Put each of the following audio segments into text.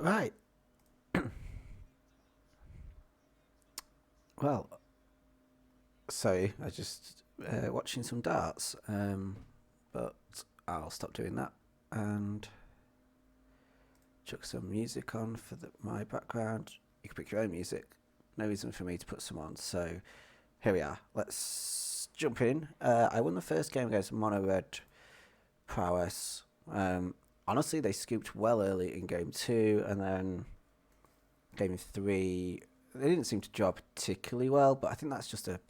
Right. Well, sorry, I just watching some darts, but I'll stop doing that and chuck some music on for my background. You can pick your own music. No reason for me to put some on. So here we are. Let's jump in. I won the first game against Mono Red Prowess. Honestly, they scooped well early in game 2, and then game 3 they didn't seem to draw particularly well, but I think that's just a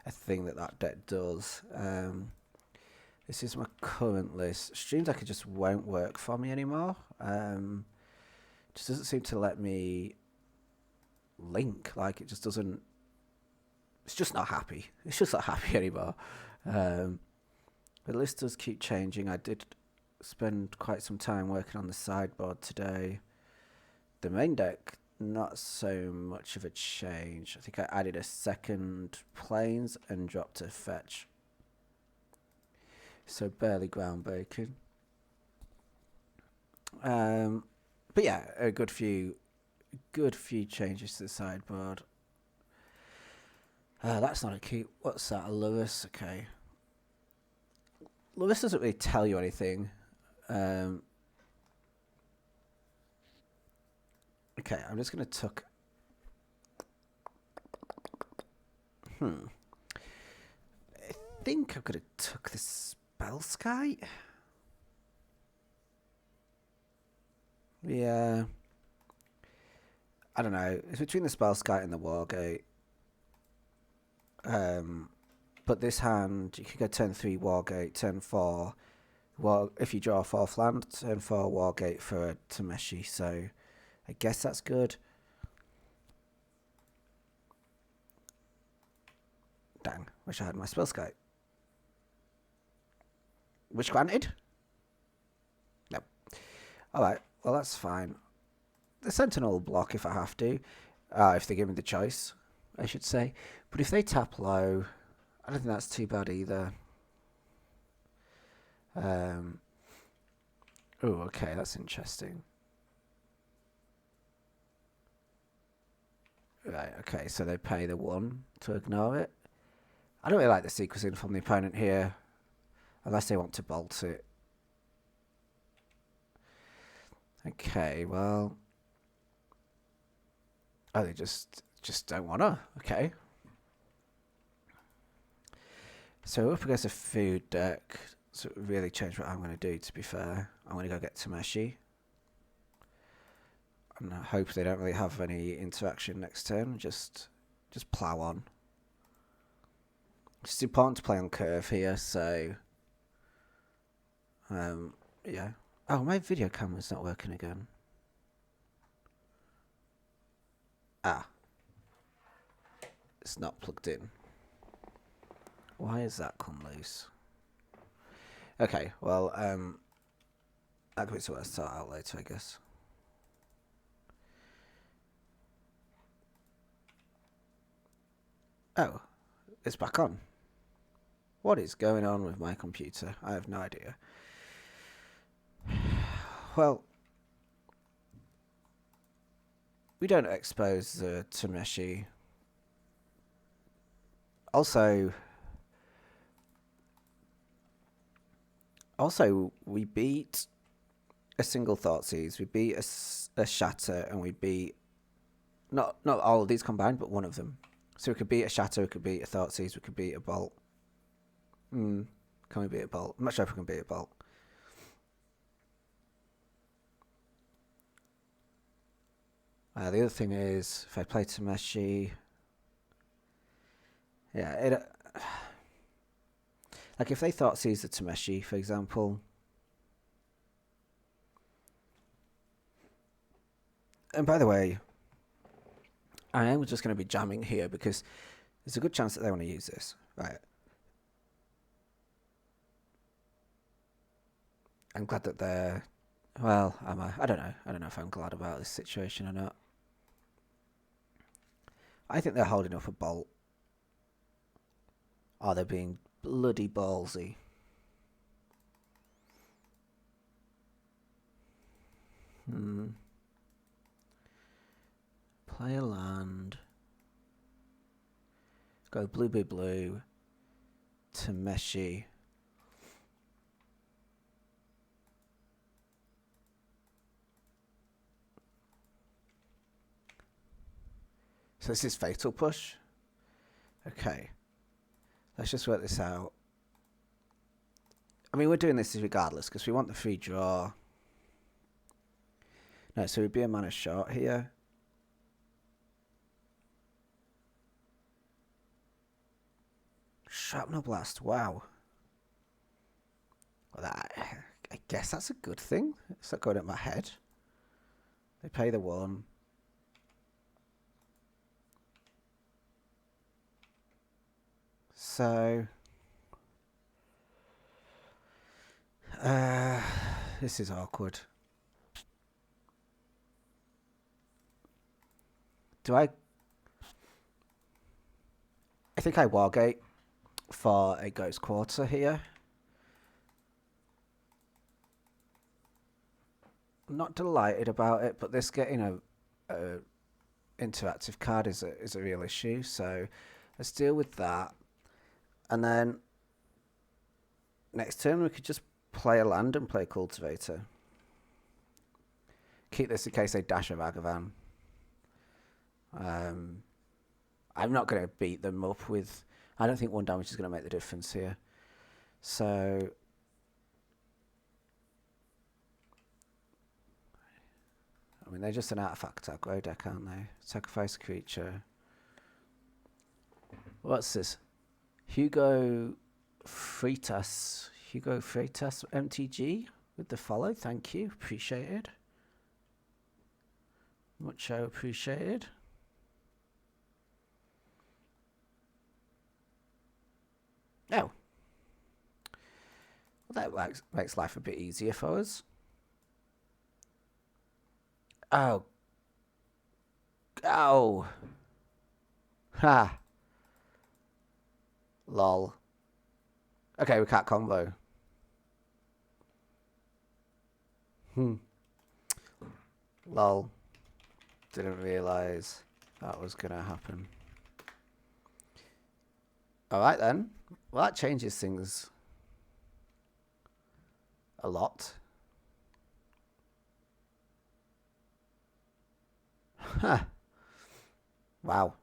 thing that deck does. This is my current list. Stream Decker just won't work for me anymore. Just doesn't seem to let me link. Like, it just doesn't. It's just not happy. It's just not happy anymore. The list does keep changing. I did spend quite some time working on the sideboard today. The main deck, not so much of a change. I think I added a second plains and dropped a fetch. So barely groundbreaking. But yeah, a good few changes to the sideboard. That's not a key. What's that? A Lewis? Okay. Lewis doesn't really tell you anything. Okay, I'm just going to tuck. I think I'm going to tuck the Spell Sky. Yeah. I don't know. It's between the Spell Sky and the Wargate. But this hand, you can go turn 3 Wargate, turn 4. Well, if you draw a 4th land, turn 4 Wargate for a Tameshi. So I guess that's good. Dang, wish I had my Spell Sky. Wish granted? No. Alright, well that's fine. The Sentinel will block if I have to. If they give me the choice, I should say. But if they tap low, I don't think that's too bad either. Oh, okay, that's interesting. Right, okay, so they pay the 1 to ignore it. I don't really like the sequencing from the opponent here, unless they want to bolt it. Okay, well... Oh, they just don't wanna. Okay. So up against a food deck, so it really changed what I'm going to do, to be fair. I'm going to go get Tameshi. And I hope they don't really have any interaction next turn. Just plow on. It's important to play on curve here, so... yeah. Oh, my video camera's not working again. Ah. It's not plugged in. Why has that come loose? Okay, well, that could be something to sort out later, I guess. Oh, it's back on. What is going on with my computer? I have no idea. Well, we don't expose the Tameshi. Also, we beat a single Thoughtseize, we beat a Shatter, and we beat not all of these combined, but one of them. So we could beat a Shatter, we could beat a Thoughtseize, we could beat a Bolt. Can we beat a Bolt? I'm not sure if we can beat a Bolt. The other thing is, if I play Tameshi, yeah, like if they Thoughtseize the Tameshi, for example, and by the way, I am just going to be jamming here because there's a good chance that they want to use this, right? I'm glad that they're... Well, am I? I don't know. I don't know if I'm glad about this situation or not. I think they're holding up a Bolt. Or they're being bloody ballsy. Play a land. Go blue, blue, blue. Tameshi. So this is Fatal Push. Okay. Let's just work this out. I mean, we're doing this regardless because we want the free draw. No, so we'd be a mana short here. Shrapnel Blast, wow. Well, I guess that's a good thing. It's not going at my head. They pay the 1. So... this is awkward. I think I Wargate for a Ghost Quarter here. I'm not delighted about it, but this getting a interactive card is a real issue. So let's deal with that, and then next turn we could just play a land and play a Cultivator. Keep this in case they dash a Ragavan. I'm not going to beat them up with... I don't think 1 damage is going to make the difference here. So... I mean, they're just an artifact aggro deck, aren't they? Sacrifice a creature. What's this? Hugo Freitas MTG with the follow. Thank you. Appreciated. Much appreciated. Oh. Well, that makes life a bit easier for us. Oh. Oh. Ha. Lol. Okay, we can't combo. Lol. Didn't realise that was going to happen. Alright then. Well, that changes things a lot. Huh. Wow.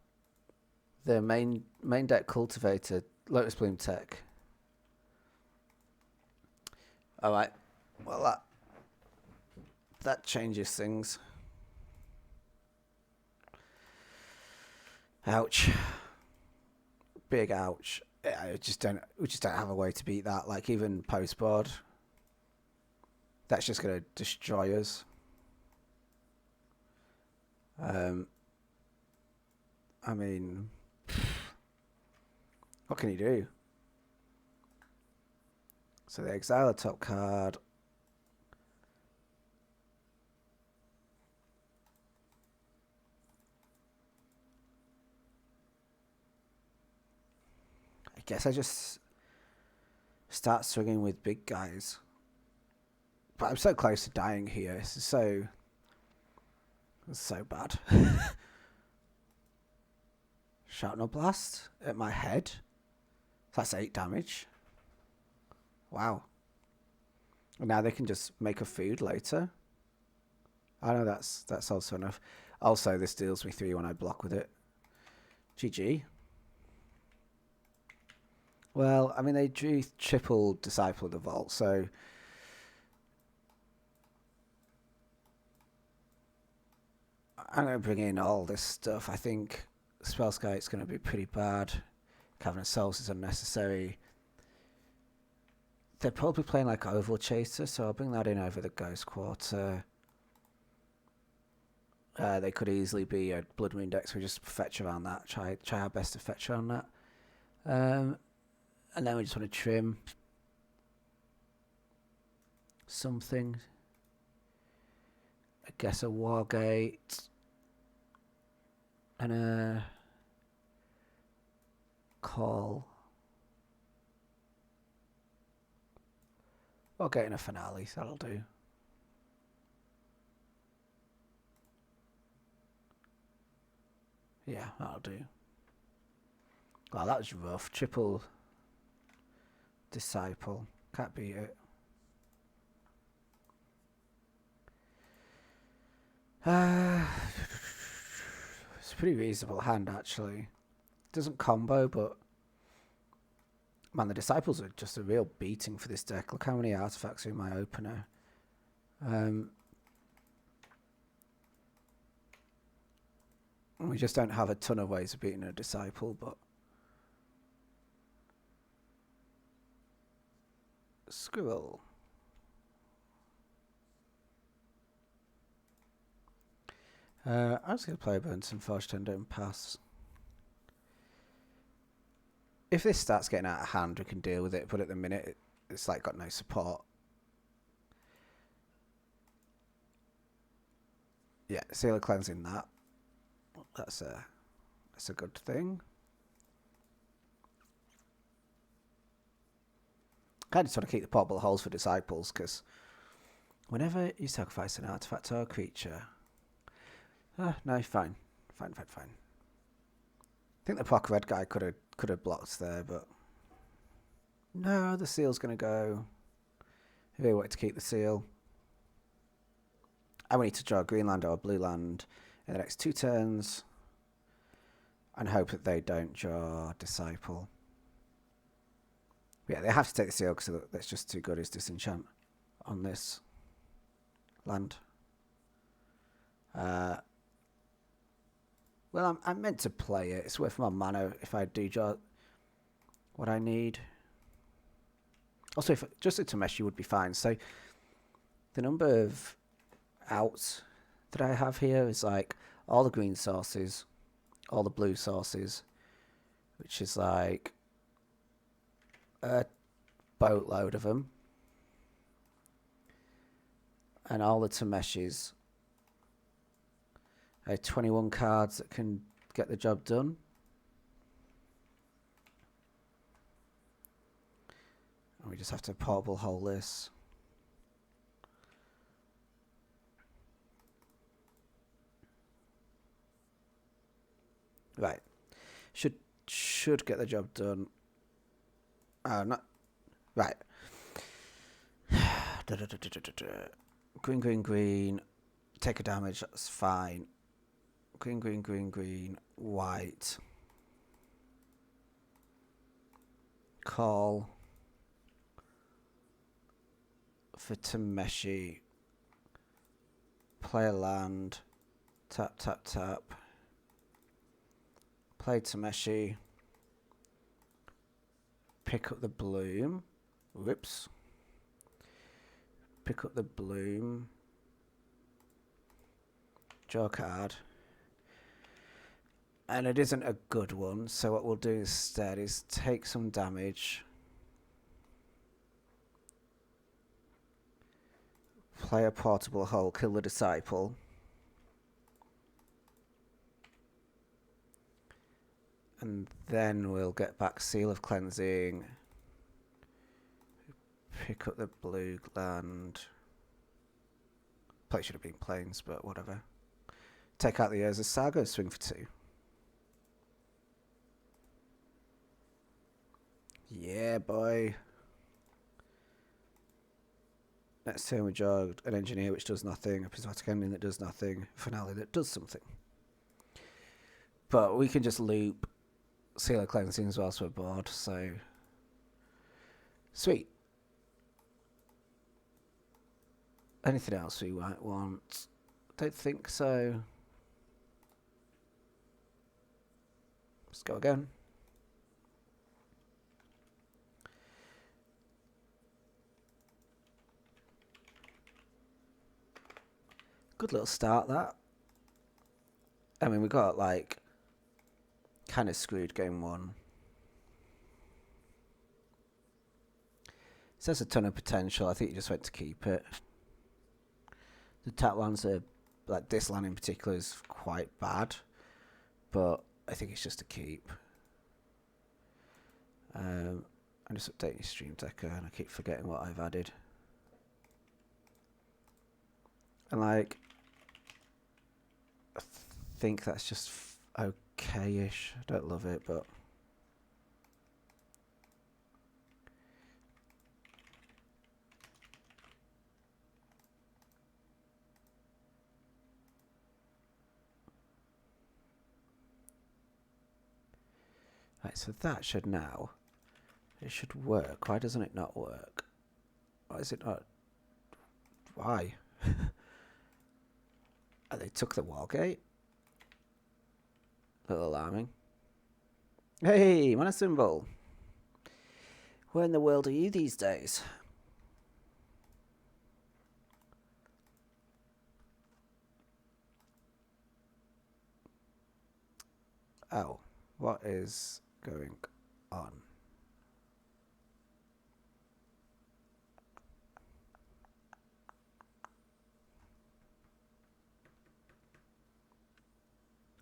The main deck Cultivator, Lotus Bloom tech. Alright. Well, that changes things. Ouch. Big ouch. We just don't have a way to beat that. Like, even post board, that's just going to destroy us. I mean, what can you do? So they exile a top card. I guess I just start swinging with big guys. But I'm so close to dying here. This is so bad. Shrapnel Blast at my head. That's 8 damage. Wow. And now they can just make a food later. I know that's also enough. Also, this deals me 3 when I block with it. GG. Well, I mean, they drew triple Disciple of the Vault, so... I'm going to bring in all this stuff. I think Spellskite's going to be pretty bad. Cavern of Souls is unnecessary. They're probably playing like Oval Chaser, so I'll bring that in over the Ghost Quarter. They could easily be a Blood Moon deck, so we just fetch around that. Try our best to fetch around that. And then we just want to trim something. I guess a Wargate. And a call. Wargate and a Finale, that'll do. Yeah, that'll do. Wow, that was rough. Triple disciple. Can't beat it. It's a pretty reasonable hand, actually. Doesn't combo, but man, the disciples are just a real beating for this deck. Look how many artifacts are in my opener. We just don't have a ton of ways of beating a disciple, but Squirrel. I was going to play a Burnson Forge Tender and pass. If this starts getting out of hand, we can deal with it, but at the minute, it's like got no support. Yeah, Seal of Cleansing that. That's a good thing. I just want to keep the portable holes for disciples, because whenever you sacrifice an artifact or a creature... no, fine. Fine. I think the Pock Red guy could have blocked there, but... No, the seal's going to go. I really wanted to keep the seal. And we need to draw a green land or a blue land in the next 2 turns. And hope that they don't draw Disciple. But yeah, they have to take the seal because that's just too good as disenchant on this land. Well, I'm meant to play it. It's worth my mana if I do draw what I need. Also, if just a Tameshi would be fine. So the number of outs that I have here is like all the green sources, all the blue sources, which is like a boatload of them, and all the Tameshis. 21 cards that can get the job done. And we just have to portable hole this. Right. Should get the job done. Oh, not... Right. Green. Take a damage, that's fine. Green, white. Call for Tameshi. Play a land. Tap. Play Tameshi. Pick up the bloom. Whoops. Pick up the bloom. Draw a card. And it isn't a good one, so what we'll do instead is take some damage. Play a portable hole, kill the disciple. And then we'll get back Seal of Cleansing. Pick up the blue land. Play should have been plains, but whatever. Take out the Urza Saga, swing for 2. Yeah, boy. Next turn we draw an Engineer which does nothing, a Prismatic Ending that does nothing, a Finale that does something. But we can just loop Seal of Cleansing whilst we're bored, so... Sweet. Anything else we might want? Don't think so. Let's go again. Good little start, that. I mean, we got, like, kind of screwed game 1. So there's a ton of potential. I think you just went to keep it. The tap lands are, like, this land in particular is quite bad. But I think it's just a keep. I'm just updating Stream Decker and I keep forgetting what I've added. And, like... I think that's just okay-ish. I don't love it, but... Right, so that should now... It should work. Why doesn't it not work? Why is it not... Why? Oh, they took the wall gate? A little alarming. Hey, mana symbol. Where in the world are you these days? Oh, what is going on?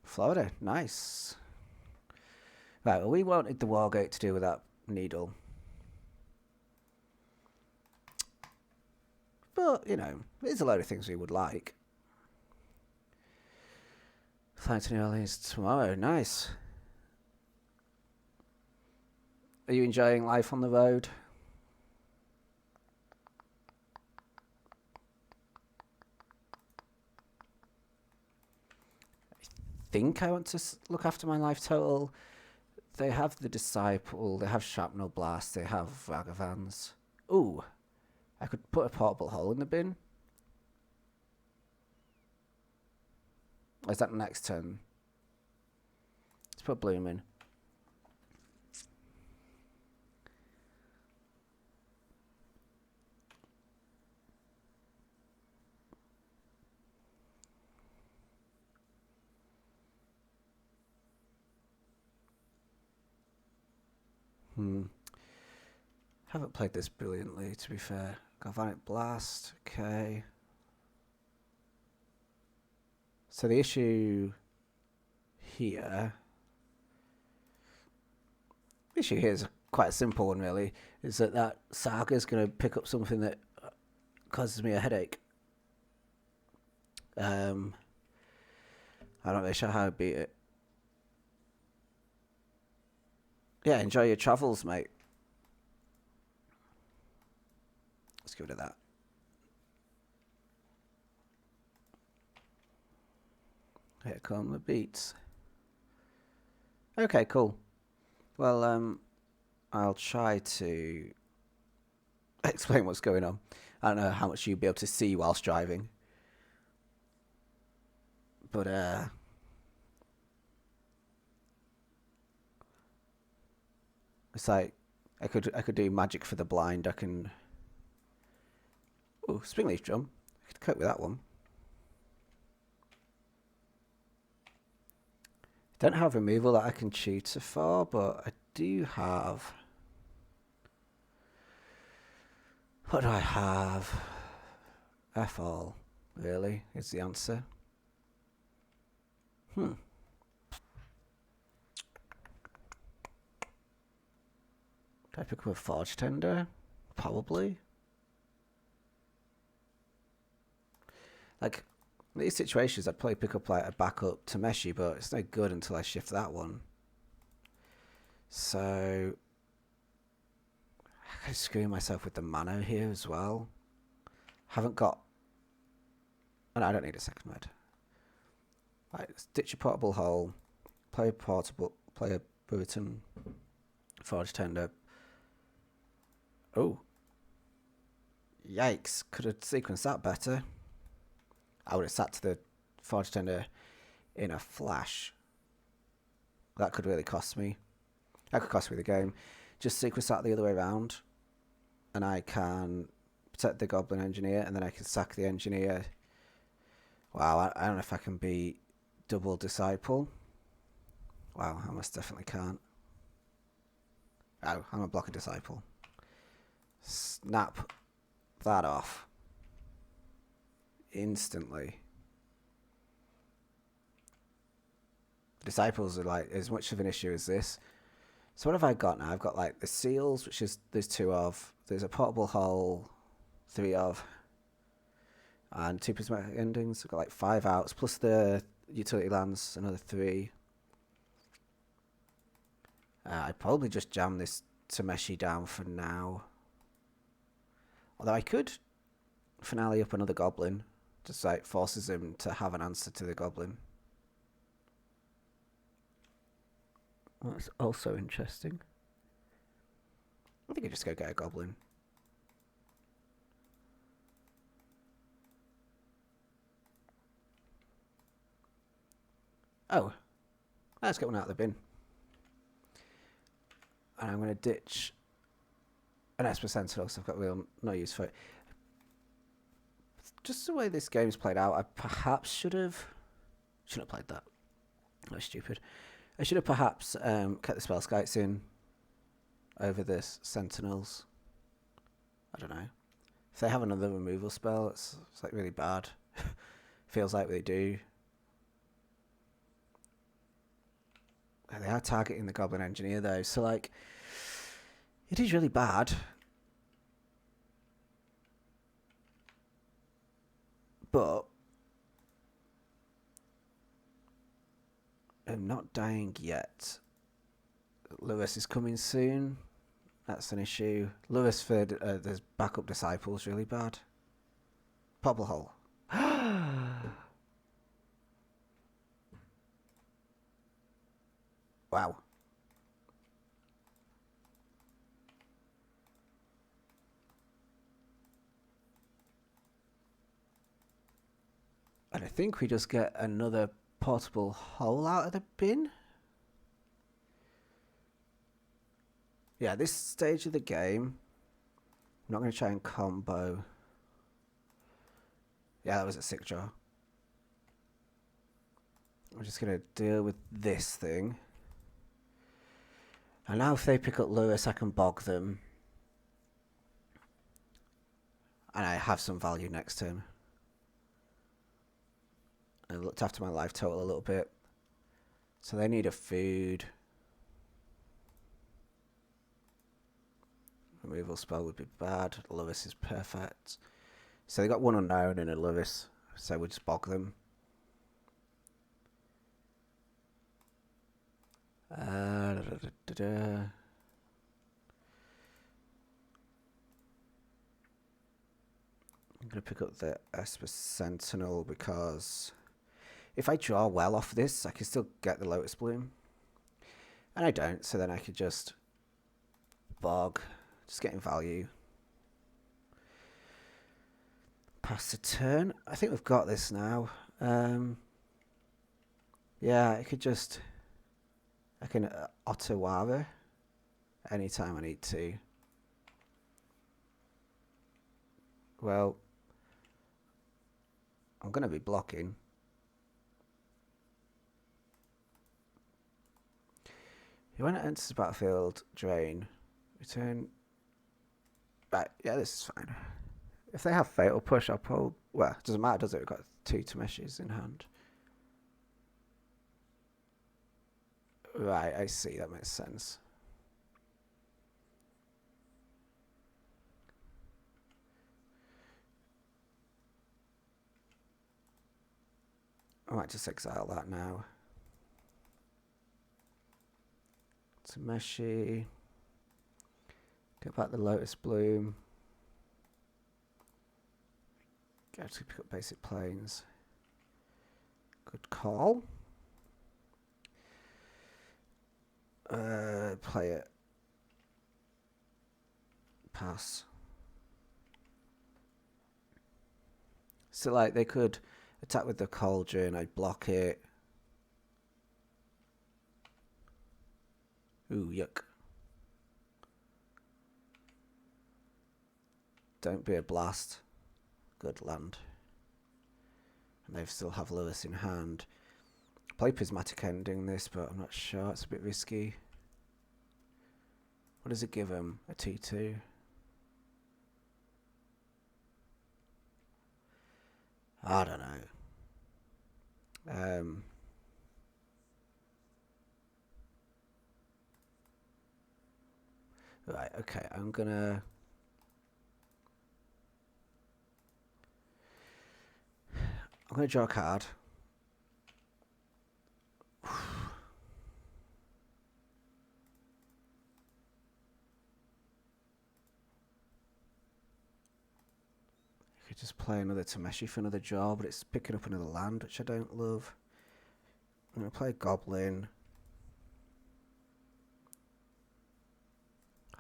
Florida, nice. Right, well, we wanted the Wargate to do with that needle. But, you know, there's a load of things we would like. Flying to New Orleans tomorrow, nice. Are you enjoying life on the road? I think I want to look after my life total. They have the Disciple, they have Shrapnel Blast, they have Ragavans. Ooh, I could put a portable hole in the bin. Or is that next turn? Let's put Bloom in. Haven't played this brilliantly, to be fair. Galvanic Blast, okay. So the issue here... The issue here is quite a simple one, really. Is that Saga is going to pick up something that causes me a headache. I'm not really sure how to beat it. Yeah, enjoy your travels, mate. Let's get rid of that. Here come the beats. Okay, cool. Well, I'll try to explain what's going on. I don't know how much you'll be able to see whilst driving. But, it's like, I could do magic for the blind. I can... Ooh, Springleaf Drum. I could cope with that one. Don't have removal that I can tutor for, but I do have... What do I have? F-all, really, is the answer. Do I pick up a Forge Tender? Probably. Like, in these situations, I'd probably pick up like a backup Tameshi, but it's no good until I shift that one. So, I'm screwing myself with the mana here as well. Haven't got... Oh, no, I don't need a second red. Right, ditch a portable hole. Play a Burton Forge Tender. Oh. Yikes. Could have sequenced that better. I would have sat to the Forge Tender in a flash. That could really cost me. That could cost me the game. Just sequence that the other way around. And I can protect the Goblin Engineer. And then I can sack the Engineer. Wow, I don't know if I can beat double Disciple. Wow, I most definitely can't. Oh, I'm a blocker Disciple. Snap that off. Instantly. Disciples are like as much of an issue as this. So what have I got now? I've got like the seals, which is there's 2 of. There's a portable hole, 3 of. And 2 prismatic endings. I've got like 5 outs, plus the utility lands, another 3. I'd probably just jam this Tameshi down for now. Although I could finale up another goblin. Just like forces him to have an answer to the goblin. That's also interesting. I think I just go get a goblin. Oh, let's get one out of the bin. And I'm going to ditch an Esper Sentinel, so I've got real no use for it. Just the way this game's played out, I perhaps shouldn't have played that. That was stupid. I should have perhaps kept the spell skites in over this Sentinels. I don't know. If they have another removal spell, it's like really bad. Feels like they do. They are targeting the Goblin Engineer though, so like it is really bad. But I'm not dying yet. Lewis is coming soon. That's an issue. Lewis for there's backup disciples really bad. Pobble hole. Wow. And I think we just get another portable hole out of the bin. Yeah, this stage of the game, I'm not going to try and combo. Yeah, that was a sick draw. I'm just going to deal with this thing. And now if they pick up Lewis, I can bog them. And I have some value next turn. I looked after my life total a little bit. So they need a food. Removal spell would be bad. Lewis is perfect. So they got one unknown and a Lewis. So we'll just bog them. I'm going to pick up the Esper Sentinel because if I draw well off this, I can still get the Lotus Bloom. And I don't, so then I could just bog, just getting value. Pass the turn. I think we've got this now. Yeah, I could just... I can Otawara anytime I need to. Well, I'm going to be blocking. When it enters the battlefield, drain. Return. Right, yeah, this is fine. If they have Fatal Push, I'll pull. Well, it doesn't matter, does it? We've got 2 Tameshis in hand. Right, I see. That makes sense. I might just exile that now. Tameshi. Get back the Lotus Bloom. Go to pick up basic planes. Good call. Play it. Pass. So like they could attack with the Cauldron, I'd block it. Ooh, yuck. Don't be a blast. Good land. And they still have Lewis in hand. Play Prismatic Ending this, but I'm not sure. It's a bit risky. What does it give him? A T2? I don't know. Right, okay, I'm gonna draw a card. just play another Tameshi for another draw, but it's picking up another land, which I don't love. I'm going to play Goblin.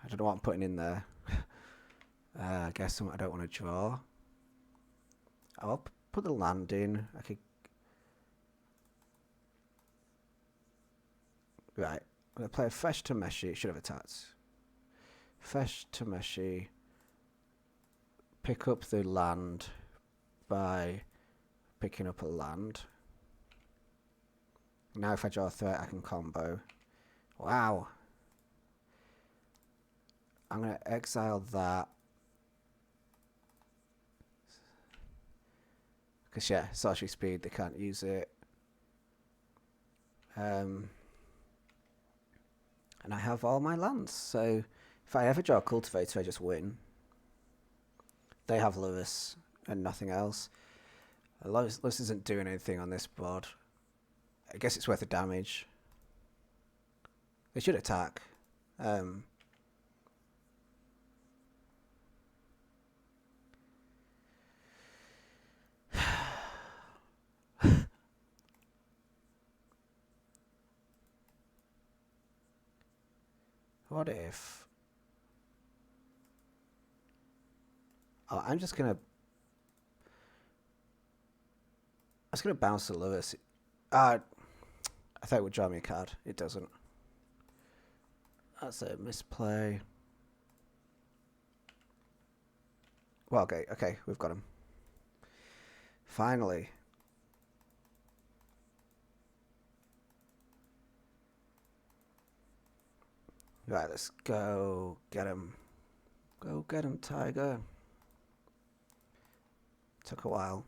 I don't know what I'm putting in there. I guess something I don't want to draw. I'll put the land in. I could. Right. I'm going to play a Fesh Tameshi. It should have attacked. Fesh Tameshi. Pick up the land by picking up a land. Now if I draw a threat, I can combo. Wow. I'm going to exile that. Because, yeah, sorcery speed, they can't use it. And I have all my lands, so if I ever draw a Cultivator, I just win. They have Lewis and nothing else. Lewis isn't doing anything on this board. I guess it's worth the damage. They should attack. What if... Oh, I'm just gonna bounce the Lewis. I thought it would draw me a card. It doesn't. That's a misplay. Well, okay, we've got him. Finally. Right, let's go get him. Go get him, Tiger. Took a while.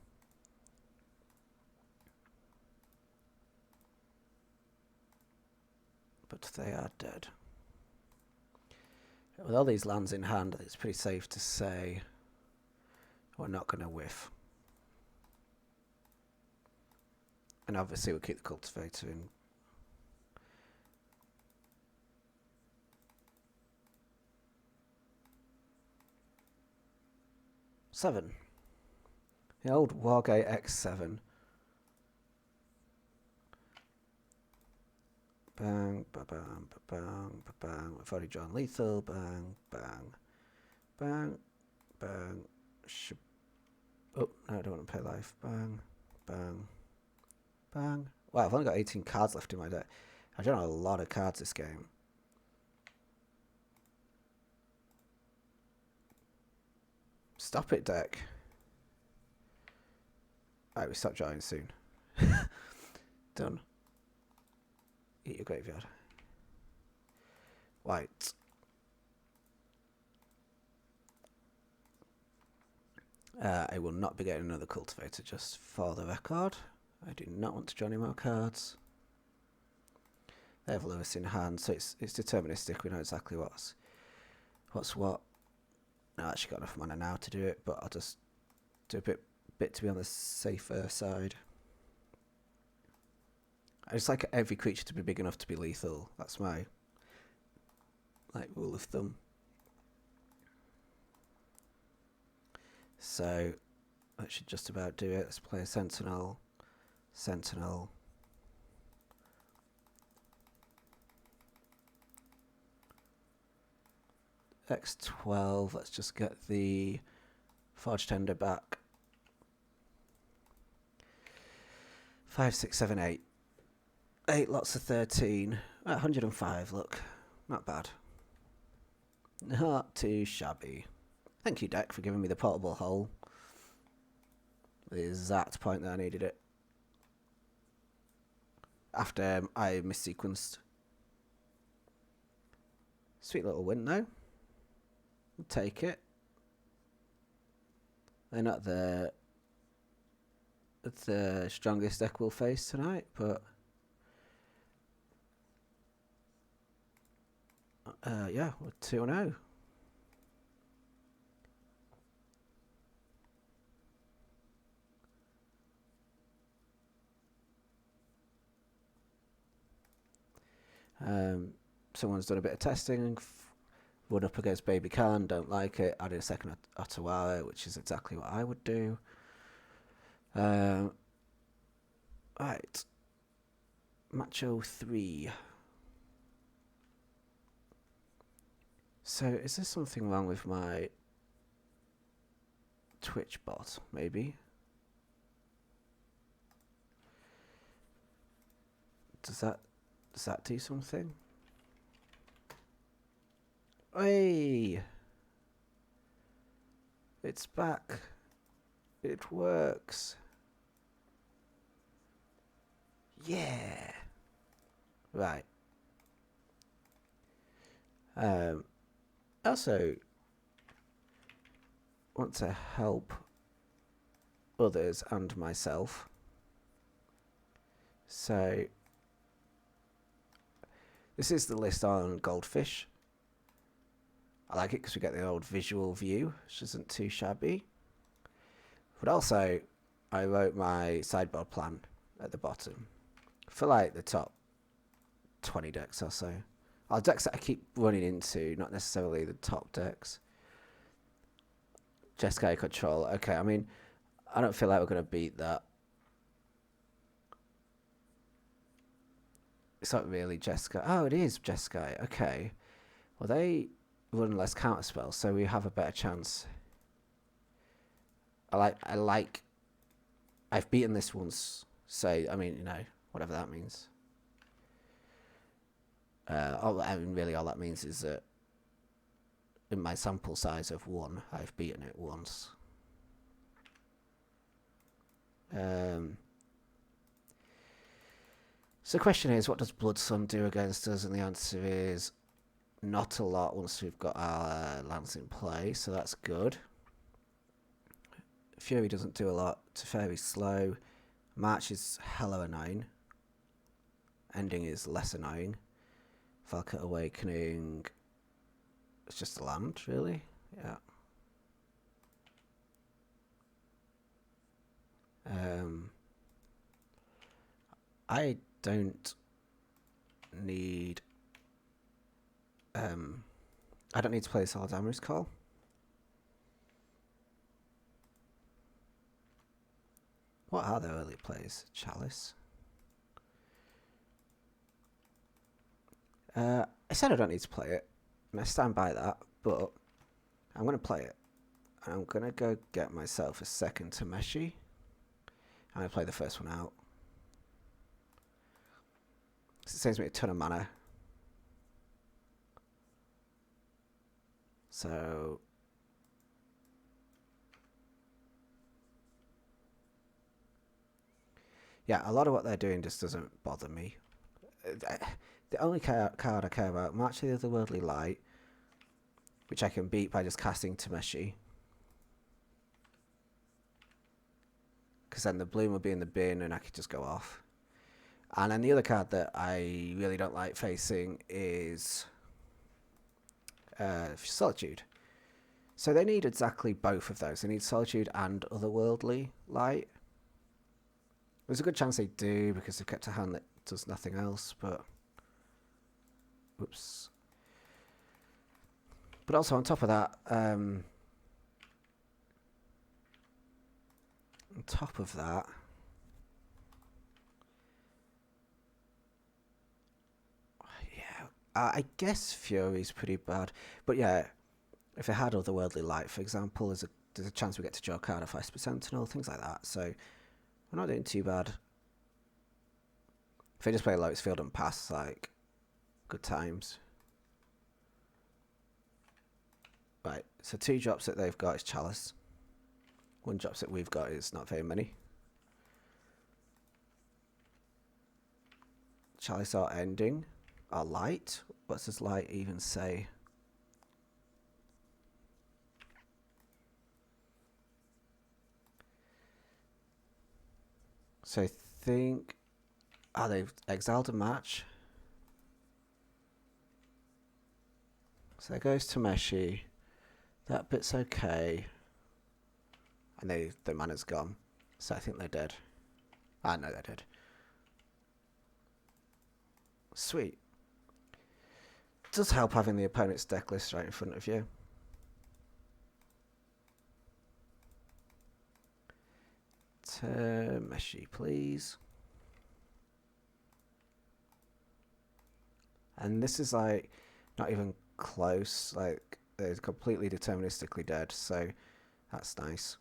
But they are dead. With all these lands in hand, it's pretty safe to say we're not going to whiff. And obviously we'll keep the Cultivator in. Seven. The old Wargate X7. Bang, ba bang, ba bang, ba bang. We've already drawn lethal. Bang, bang, bang, bang. Oh, no, I don't want to pay life. Bang, bang, bang. Wow, I've only got 18 cards left in my deck. I've drawn a lot of cards this game. Stop it, deck. Alright, we stop drawing soon. Done. Eat your graveyard. White. I will not be getting another Cultivator, just for the record. I do not want to draw any more cards. They have Lewis in hand, so it's deterministic. We know exactly what's what. I actually got enough mana now to do it, but I'll just do a bit to be on the safer side. I just like every creature to be big enough to be lethal. That's my rule of thumb. So that should just about do it. Let's play a Sentinel. Sentinel. X12. Let's just get the Forge Tender back. 5, 6, 7, 8. 8 lots of 13. 105, look. Not bad. Not too shabby. Thank you, deck, for giving me the portable hole. The exact point that I needed it. After I missequenced. Sweet little win, though. I'll take it. They're not the strongest deck we'll face tonight, but yeah, we're 2-0. Someone's done a bit of testing and Run up against Baby Khan, don't like it. Add in a second Otawara, which is exactly what I would do. Right. Macho 3. So, is there something wrong with my Twitch bot, maybe? Does that do something? Hey! It's back. It works. Yeah. Right. Also want to help others and myself. So this is the list on Goldfish. I like it because we get the old visual view, which isn't too shabby. But also, I wrote my sideboard plan at the bottom for like the top 20 decks or so. Our decks that I keep running into, not necessarily the top decks. Jeskai Control. Okay, I mean, I don't feel like we're going to beat that. It's not really Jeskai. Oh, it is Jeskai. Okay. Well, they run less counterspells, so we have a better chance. I've beaten this once, so, I mean, you know, whatever that means. All that means is that in my sample size of 1, I've beaten it once. So the question is, what does Blood Sun do against us? And the answer is not a lot once we've got our lands in play, so that's good. Fury doesn't do a lot. Teferi's slow. March is hella annoying. Ending is less annoying. Valka Awakening, it's just a land, really. Yeah. I don't need to play Solidamri's Call. What are the early plays? Chalice. I said I don't need to play it, and I stand by that, but I'm going to play it. I'm going to go get myself a second Tameshi. I'm going to play the first one out. It saves me a ton of mana. So yeah, a lot of what they're doing just doesn't bother me. The only card I care about, March of the Otherworldly Light, which I can beat by just casting Tameshi. Because then the bloom will be in the bin and I could just go off. And then the other card that I really don't like facing is Solitude. So they need exactly both of those. They need Solitude and Otherworldly Light. There's a good chance they do because they've kept a hand that does nothing else, but... Oops. But also on top of that, yeah, I guess Fury's pretty bad. But yeah, if it had Otherworldly Light, for example, there's a chance we get to draw a card of Ice Sentinel, things like that. So we're not doing too bad. If they just play Lotus Field and pass, like, good times. Right, so 2 drops that they've got is Chalice. 1 drops that we've got is not very many. Chalice or Ending or Light. What does Light even say? So I think... Oh, they've exiled a match. So there goes Tameshi. That bit's okay. And the mana's gone. So I think they're dead. Ah, no, they're dead. Sweet. does help having the opponent's deck list right in front of you. Tameshi, please. And this is like not even close. Like they're completely deterministically dead, so that's nice.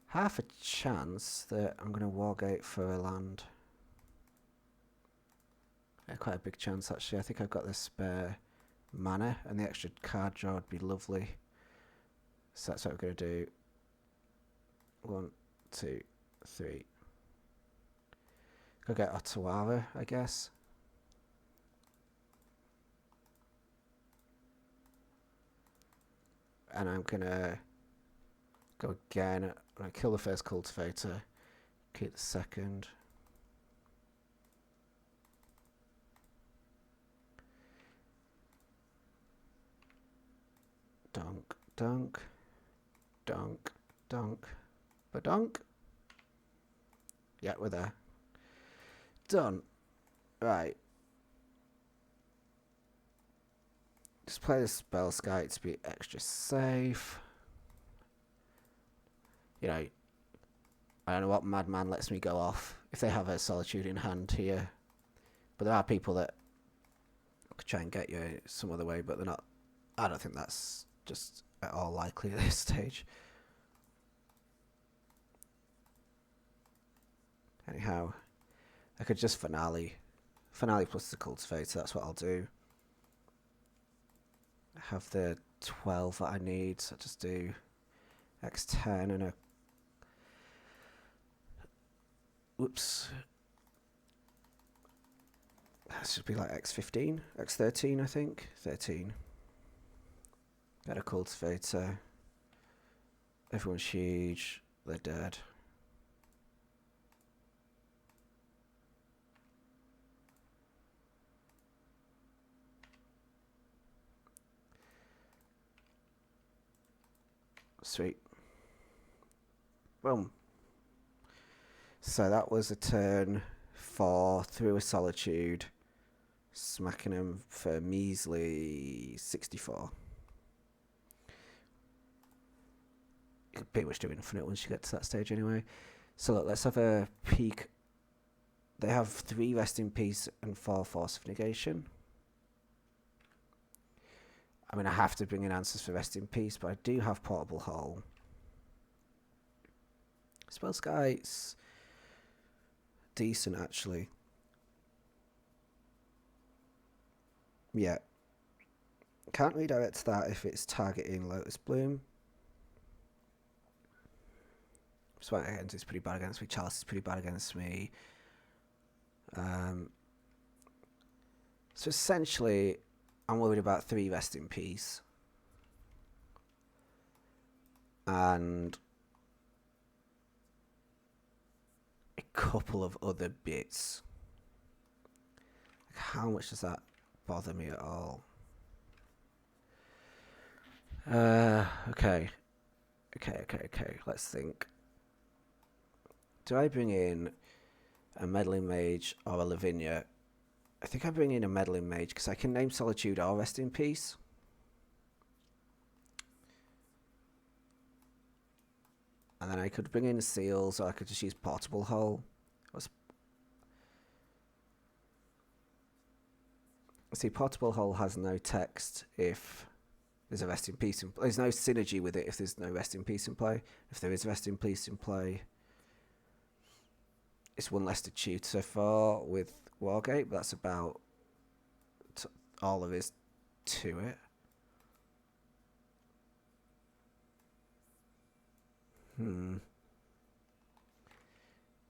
Half a chance that I'm going to Wargate for a land. Yeah, quite a big chance actually. I think I've got the spare mana, and the extra card draw would be lovely. So that's what we're going to do. 1, 2, 3. Go get Otawara, I guess. And I'm going to go again. I'm going to kill the first cultivator. Keep the second. Dunk, dunk, dunk, dunk, badunk. Yeah, we're there. Done. Right. Just play the spell sky to be extra safe. You know, I don't know what madman lets me go off if they have a solitude in hand here. But there are people that could try and get you some other way, but they're not. I don't think that's just at all likely at this stage. Anyhow, I could just finale plus the cultivator. That's what I'll do. I have the 12 that I need, so I just do X10 and a. Whoops. That should be like X15, X13, I think. 13. Got a cultivator. Everyone's huge. They're dead. Sweet. Boom. So that was a turn 4 through a solitude, smacking him for measly 64. You could pretty much do infinite once you get to that stage anyway. So look, let's have a peek. They have 3 Rest in Peace and 4 Force of Negation. I mean, I have to bring in answers for Rest in Peace, but I do have Portable Hole. Spell Sky's decent, actually. Yeah. Can't redirect that if it's targeting Lotus Bloom. Sweat Against is pretty bad against me. Chalice is pretty bad against me. So essentially, I'm worried about 3 Rest in Peace. And a couple of other bits. Like, how much does that bother me at all? Okay. Let's think. Do I bring in a Meddling Mage or a Lavinia? I think I bring in a Meddling Mage because I can name Solitude or Rest in Peace. And then I could bring in Seals, or I could just use Portable Hole. See, Portable Hole has no text if there's a Rest in Peace. There's no synergy with it if there's no Rest in Peace in play. If there is Rest in Peace in play, it's 1 less to tutor for with Wargate, but that's about all there is to it.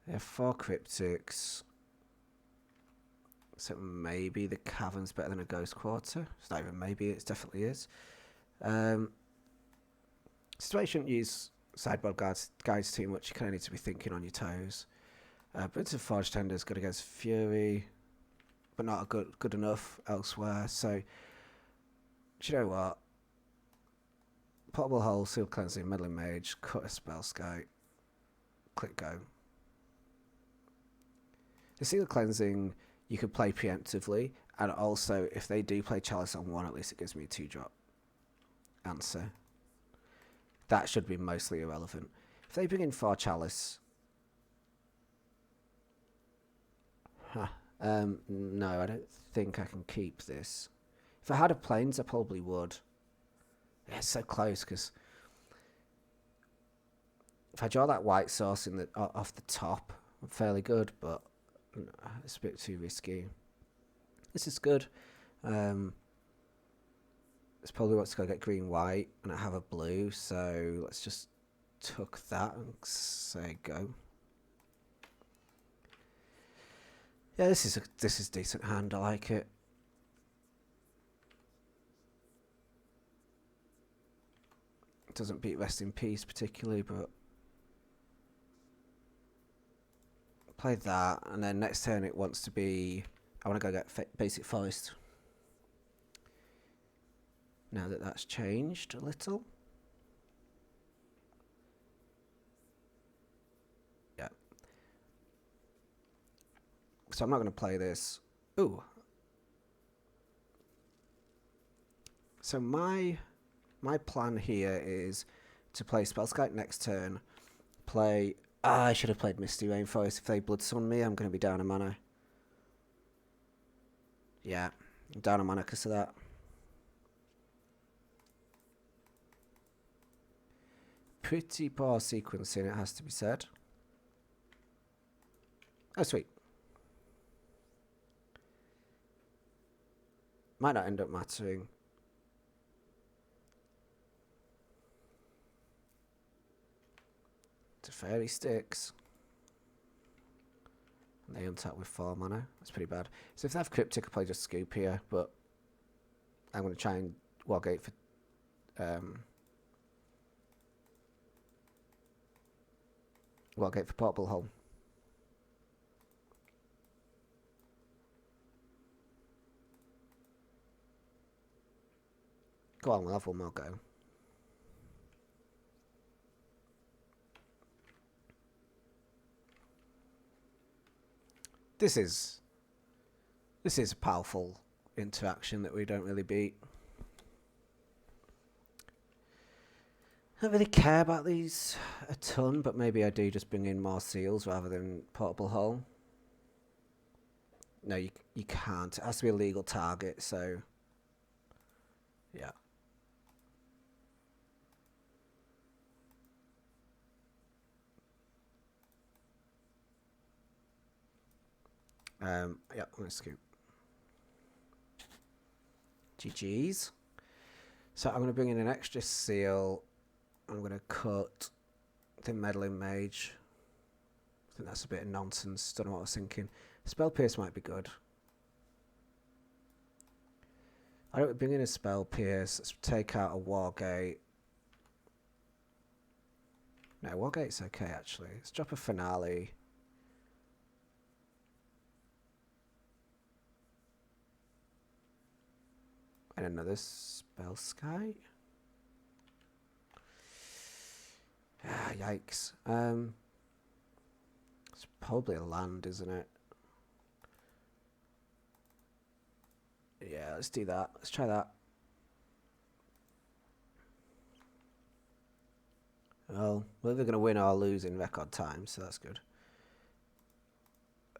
They have 4 Cryptics. So maybe the Cavern's better than a Ghost Quarter. It's not even maybe, it definitely is. Still, you shouldn't use sideboard guides too much. You kind of need to be thinking on your toes. Prince of Forge Tender is good against Fury, but not good enough elsewhere. So, do you know what? Portable Hole, Seal Cleansing, Meddling Mage, cut a Spell Sky, click go. The Seal of Cleansing you could play preemptively, and also if they do play Chalice on 1, at least it gives me a 2-drop answer. That should be mostly irrelevant. If they bring in 4 Chalice... no, I don't think I can keep this. If I had a Plains, I probably would. Yeah, it's so close, because... if I draw that white source in the off the top, I'm fairly good, but it's a bit too risky. This is good. It's probably what's going to get green-white, and I have a blue, so let's just tuck that and say go. Yeah, this is a decent hand. I like it. It doesn't beat Rest in Peace particularly, but play that, and then next turn it wants to be... I want to go get Basic Forest. Now that that's changed a little. Yeah. So I'm not going to play this. Ooh. So my plan here is to play Spellskite next turn. Play... I should have played Misty Rainforest. If they Blood Sun me, I'm going to be down a mana. Yeah, I'm down a mana because of that. Pretty poor sequencing, it has to be said. Oh, sweet. Might not end up mattering. Teferi sticks. And they untap with 4 mana. That's pretty bad. So if they have Cryptic, I'll probably just scoop here, but I'm going to try and Wargate for... Wargate for Portable Hole. Go on, we'll have one more go. This is a powerful interaction that we don't really beat. I don't really care about these a ton, but maybe I do just bring in more seals rather than Portable Hole. No, you can't. It has to be a legal target, so yeah. Yeah, I'm going to scoop. GG's. So I'm going to bring in an extra seal. I'm going to cut the Meddling Mage. I think that's a bit of nonsense. Don't know what I was thinking. Spell Pierce might be good. I don't bring in a Spell Pierce. Let's take out a Wargate. No, Wargate's okay, actually. Let's drop a Finale. And another Spellskite. Ah, yikes. It's probably a land, isn't it? Yeah, let's do that. Let's try that. Well, we're either going to win or lose in record time, so that's good.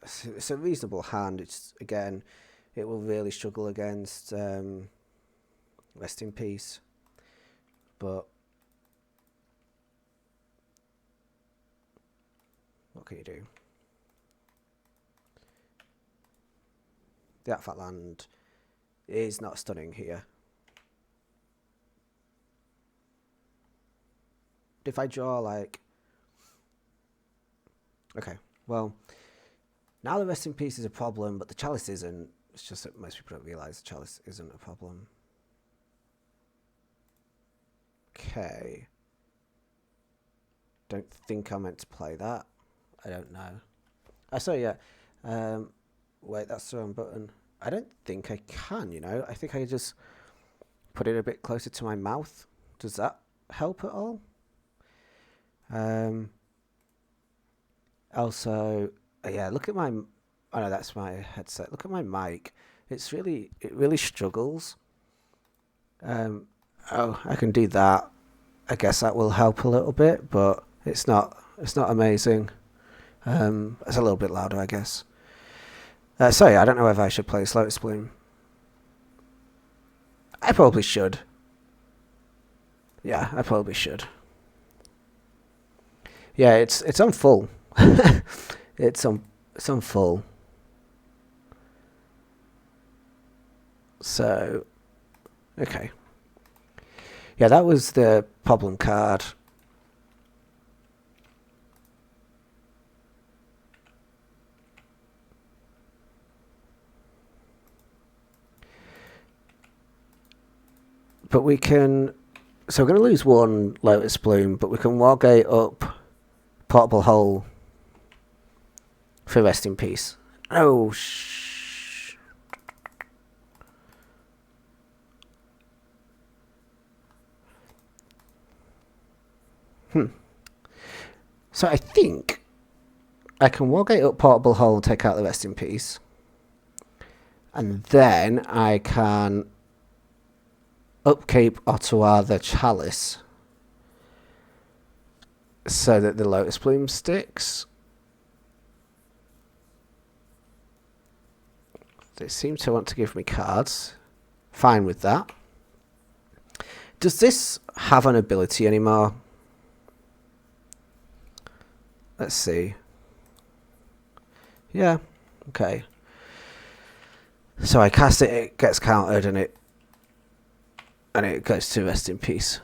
It's a reasonable hand. It's, again, it will really struggle against Rest in Peace. But what can you do? The Artifact land is not stunning here. If I draw like... Okay, well, now the Rest in Peace is a problem, but the Chalice isn't. It's just that most people don't realise the Chalice isn't a problem. Okay. Don't think I meant to play that. I don't know. I saw, yeah. Wait, that's the wrong button. I don't think I can, you know. I think I just put it a bit closer to my mouth. Does that help at all? Also, yeah, look at my Oh no, that's my headset. Look at my mic. It really struggles. Oh, I can do that. I guess that will help a little bit, but it's not amazing. It's a little bit louder, I guess. Sorry, I don't know whether I should play Lotus Bloom. I probably should. Yeah, I probably should. Yeah, it's on full. it's on full. So, okay. Yeah, that was the problem card. But we can... So we're going to lose one Lotus Bloom, but we can Wargate up Portable Hole for Rest in Peace. Oh, So I think I can Wargate up Portable Hole and take out the Rest in Peace. And then I can upkeep Ottawa the Chalice so that the Lotus Bloom sticks. They seem to want to give me cards. Fine with that. Does this have an ability anymore? Let's see. Yeah, okay. So I cast it, it gets countered, and it goes to Rest in Peace.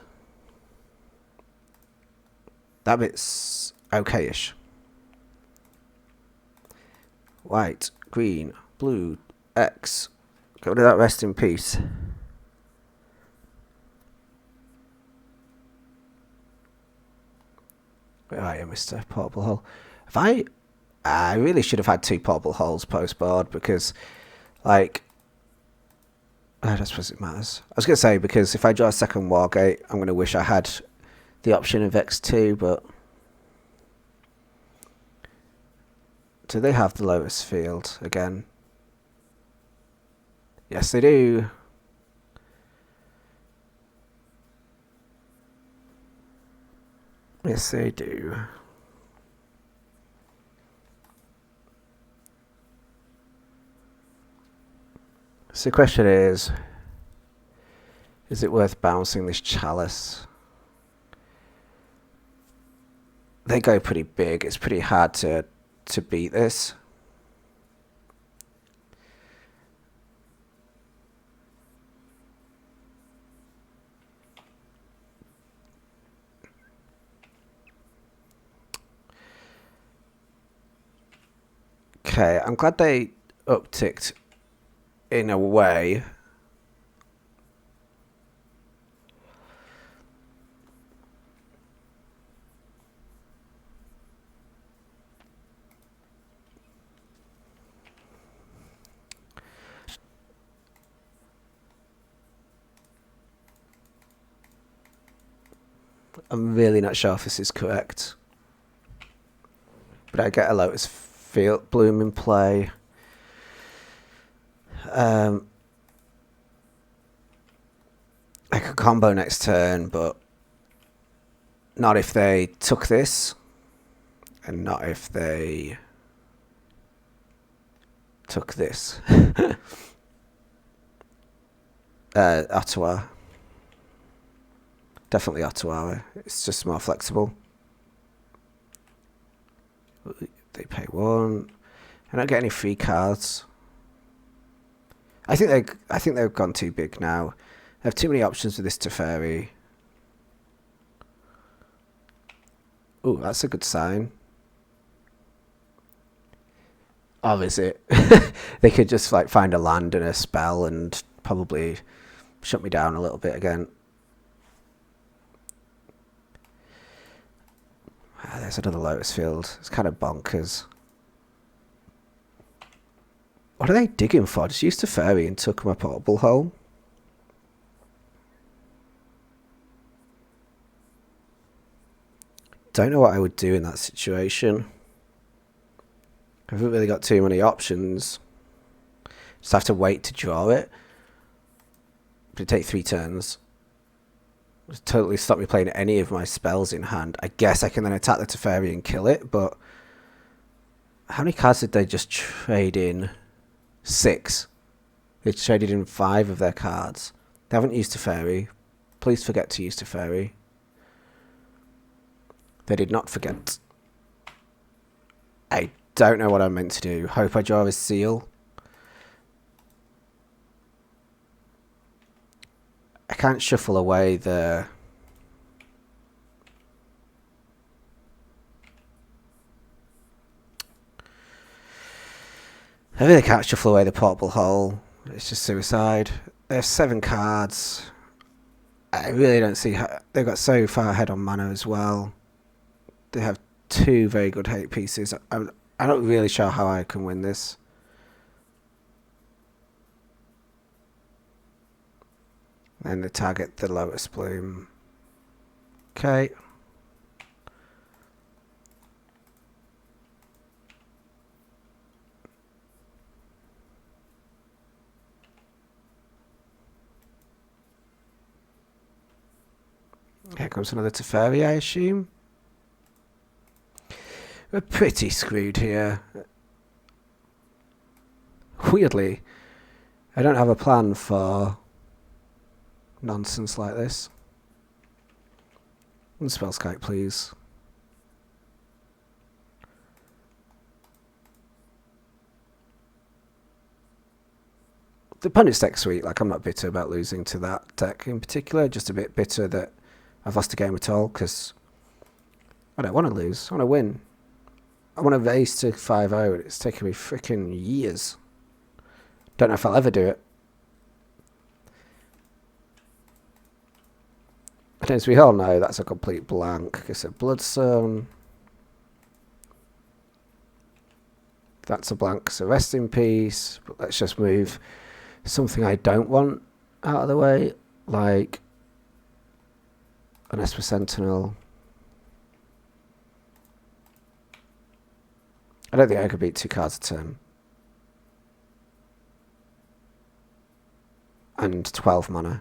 That bit's okay-ish. White, green, blue, X. Go to that Rest in Peace. Where are you, Mr. Portable Hole? I really should have had 2 Portable Holes post-board because, like, I don't suppose it matters. I was going to say, because if I draw a second Wargate, I'm going to wish I had the option of X2, but... Do they have the Lotus Field again? Yes, they do. Yes, they do. So the question is it worth bouncing this Chalice? They go pretty big. It's pretty hard to beat this. Okay, I'm glad they upticked in a way. I'm really not sure if this is correct. But I get a Lotus Field Bloom in play. I could combo next turn, but not if they took this, and not if they took this. Ottawa. Definitely Ottawa. It's just more flexible. They pay 1. I don't get any free cards. I think they've gone too big now. They have too many options with this Teferi. Ooh, that's a good sign. Or is it? They could just like find a land and a spell and probably shut me down a little bit again. There's another Lotus Field. It's kind of bonkers. What are they digging for? Just used Teferi and took my Portable Hole. Don't know what I would do in that situation. I haven't really got too many options. Just have to wait to draw it. But it take 3 turns. It's totally stop me playing any of my spells in hand. I guess I can then attack the Teferi and kill it, but how many cards did they just trade in? 6. They traded in 5 of their cards. They haven't used Teferi. Please forget to use Teferi. They did not forget. I don't know what I'm meant to do. Hope I draw a seal. I can't shuffle away the... I really can't shuffle away the portable hole. It's just suicide. They have 7 cards. I really don't see how... They've got so far ahead on mana as well. They have 2 very good hate pieces. I'm not really sure how I can win this. And they target the Lotus Bloom. Okay. Here comes another Teferi, I assume. We're pretty screwed here. Weirdly, I don't have a plan for nonsense like this. One spell Skype, please. The opponent's deck's sweet. Like, I'm not bitter about losing to that deck in particular. Just a bit bitter that I've lost a game at all, because I don't want to lose. I want to win. I want to ace to 5-0, and it's taken me freaking years. Don't know if I'll ever do it. And as we all know, that's a complete blank. It's a Bloodstone. That's a blank, so rest in peace. But let's just move something I don't want out of the way, like an Esper Sentinel. I don't think I could beat 2 cards a turn. And 12 mana.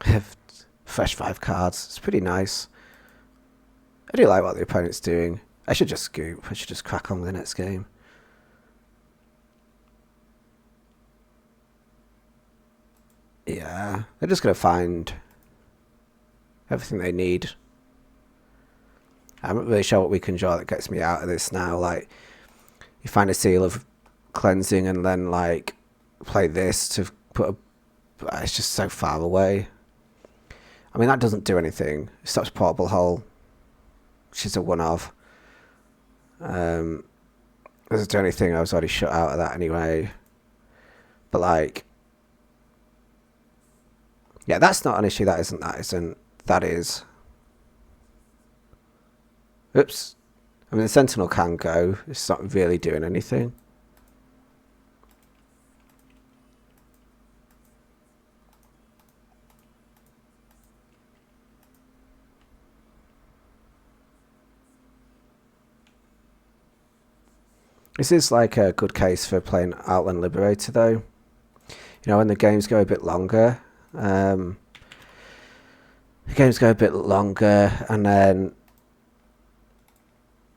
I have fresh 5 cards. It's pretty nice. I do like what the opponent's doing. I should just scoop. I should just crack on with the next game. Yeah, they're just going to find everything they need. I'm not really sure what we can draw that gets me out of this now. Like, you find a Seal of Cleansing and then, like, play this to put a... It's just so far away. I mean, that doesn't do anything. It stops Portable Hole, which is a one-of. Doesn't do anything. I was already shut out of that anyway. But, like... Yeah, that's not an issue. That isn't. That isn't. That is. Oops. I mean, the Sentinel can go. It's not really doing anything. This is like a good case for playing Outland Liberator, though. You know, when the games go a bit longer... the games go a bit longer, and then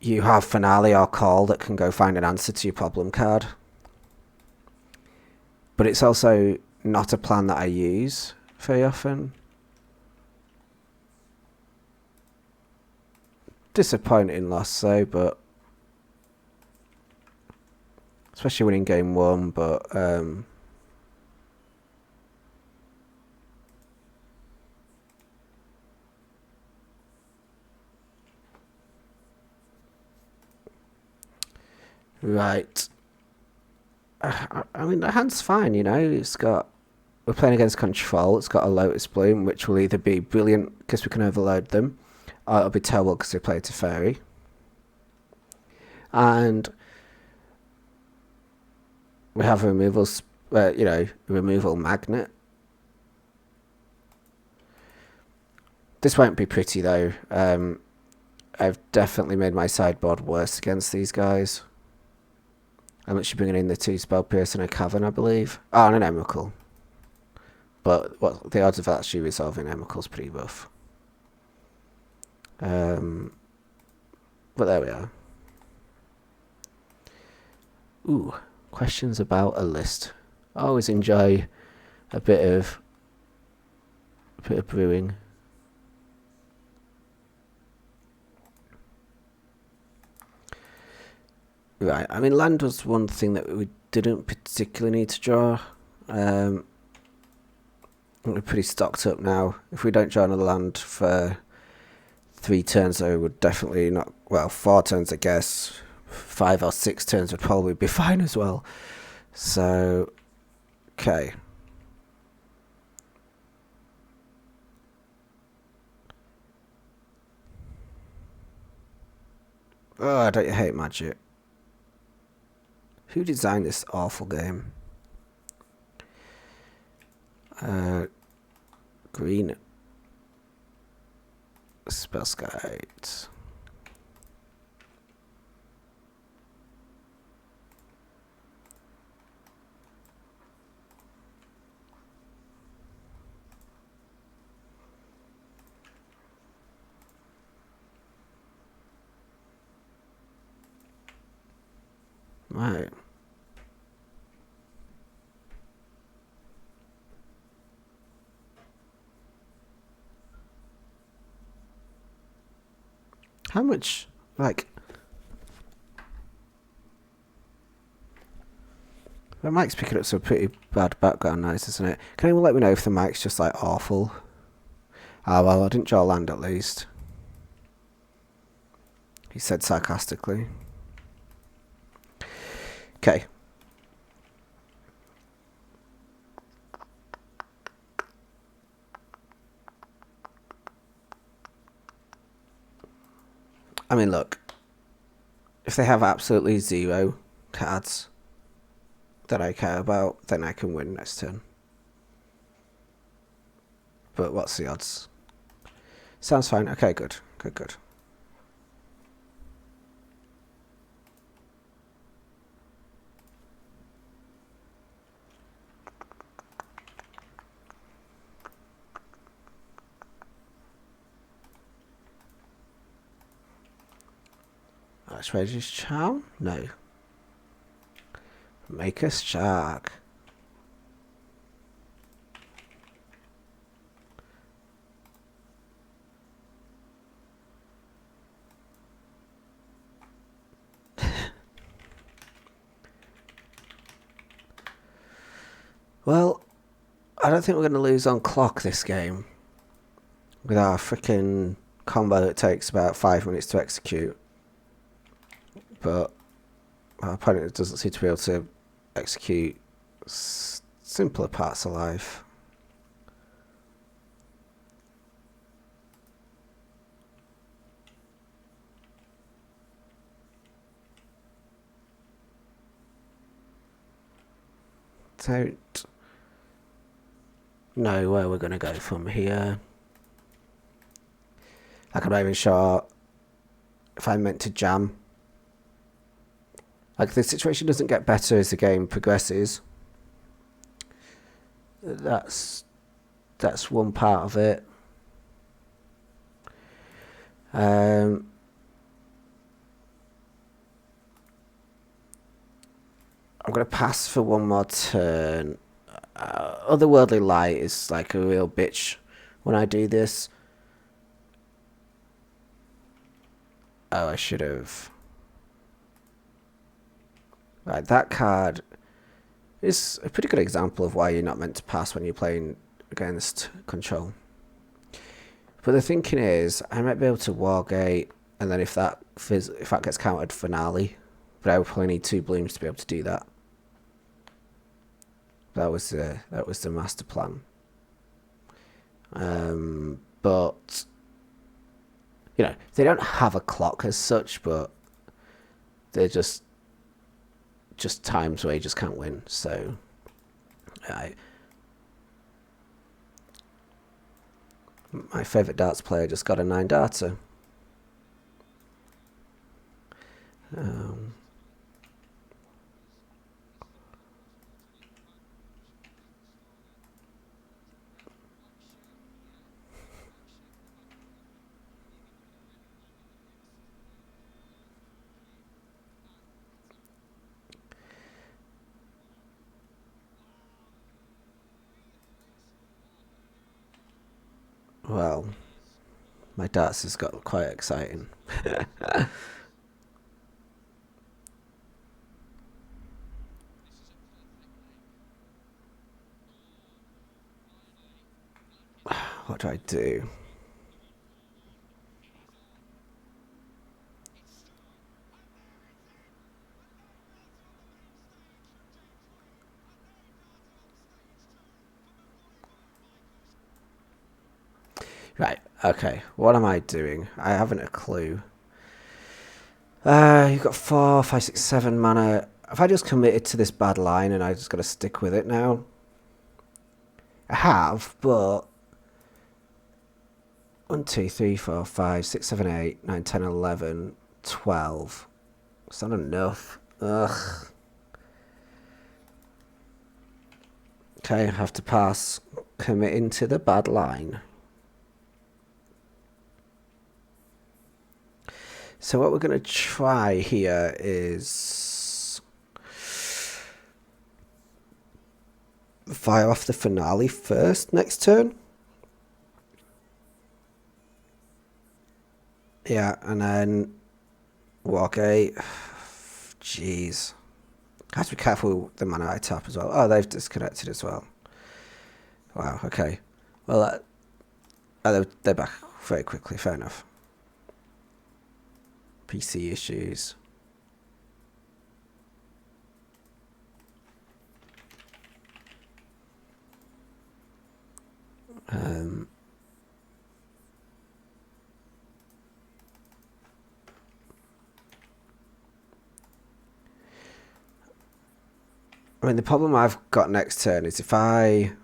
you have Finale or Call that can go find an answer to your problem card. But it's also not a plan that I use very often. Disappointing loss though, but especially winning game 1, but right. I mean, the hand's fine, you know. It's got... We're playing against Control. It's got a Lotus Bloom, which will either be brilliant because we can overload them, or it'll be terrible because they play Teferi. And We have a removal magnet. This won't be pretty though. I've definitely made my sideboard worse against these guys. I'm actually bringing in the 2 spell pierce and a cavern, I believe. Oh, and an Emrakul. But the odds of actually resolving Emrakul's pretty rough. But there we are. Ooh, questions about a list. I always enjoy a bit of brewing. Right, I mean, land was one thing that we didn't particularly need to draw. We're pretty stocked up now. If we don't draw another land for 3 turns, though, would definitely not. Well, 4 turns, I guess. 5 or 6 turns would probably be fine as well. So, okay. Oh, don't you hate magic? Who designed this awful game? Green Spell Guides. Right. How much, like, the mic's picking up some pretty bad background noise, isn't it? Can anyone let me know if the mic's just, like, awful? Ah, well, I didn't draw land at least. He said sarcastically. Okay. I mean, look. If they have absolutely 0 cards that I care about, then I can win next turn. But what's the odds? Sounds fine. Okay, good. Good. Trader's Charm? No. Maker's Shark. Well, I don't think we're going to lose on clock this game. With our freaking combo that takes about 5 minutes to execute. But our opponent doesn't seem to be able to execute simpler parts of life. Don't know where we're going to go from here. Like, I'm not even sure if I meant to jam. Like, the situation doesn't get better as the game progresses. That's one part of it. I'm going to pass for one more turn. Otherworldly Light is like a real bitch when I do this. Oh, I should have. Right, that card is a pretty good example of why you're not meant to pass when you're playing against control. But the thinking is, I might be able to Wargate, and then if that gets countered, Finale. But I would probably need 2 blooms to be able to do that. That was the master plan. But you know, they don't have a clock as such, but they're just just times where you just can't win. So, my favourite darts player just got a 9-darter. Well, my darts has got quite exciting. What do I do? Right, okay. What am I doing? I haven't a clue. You've got 4, 5, 6, 7 mana. Have I just committed to this bad line and I just got to stick with it now? I have, but 1, 2, 3, 4, 5, 6, 7, 8, 9, 10, 11, 12. It's not enough. Ugh. Okay, I have to pass. Committing to the bad line. So what we're going to try here is fire off the finale first next turn. Yeah, and then Wargate. Jeez. I have to be careful with the mana I tap as well. Oh, they've disconnected as well. Wow, okay. Well, they're back very quickly, fair enough. PC issues. I mean, the problem I've got next turn is if I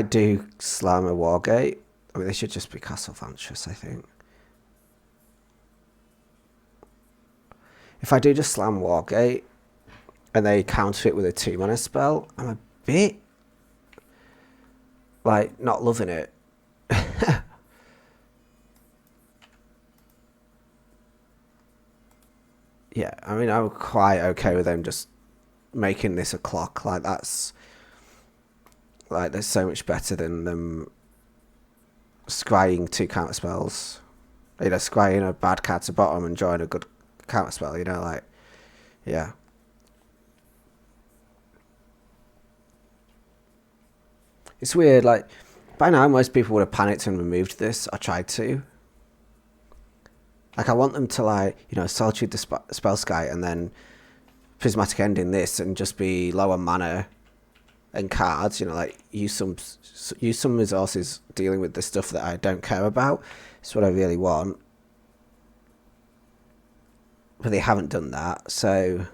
do slam a Wargate, I mean, they should just be Castle Vantress, I think. If I do just slam Wargate and they counter it with a 2-mana spell, I'm a bit, like, not loving it. Yeah, I mean, I'm quite okay with them just making this a clock. Like, that's, like, there's so much better than them scrying 2 counter spells. You know, scrying a bad card to bottom and drawing a good counter spell, you know, like, yeah. It's weird, like, by now most people would have panicked and removed this, or tried to. Like, I want them to, like, you know, Solitude the Spell Sky and then Prismatic Ending this and just be lower mana and cards, you know, like, use some resources dealing with the stuff that I don't care about. It's what I really want. But they haven't done that, so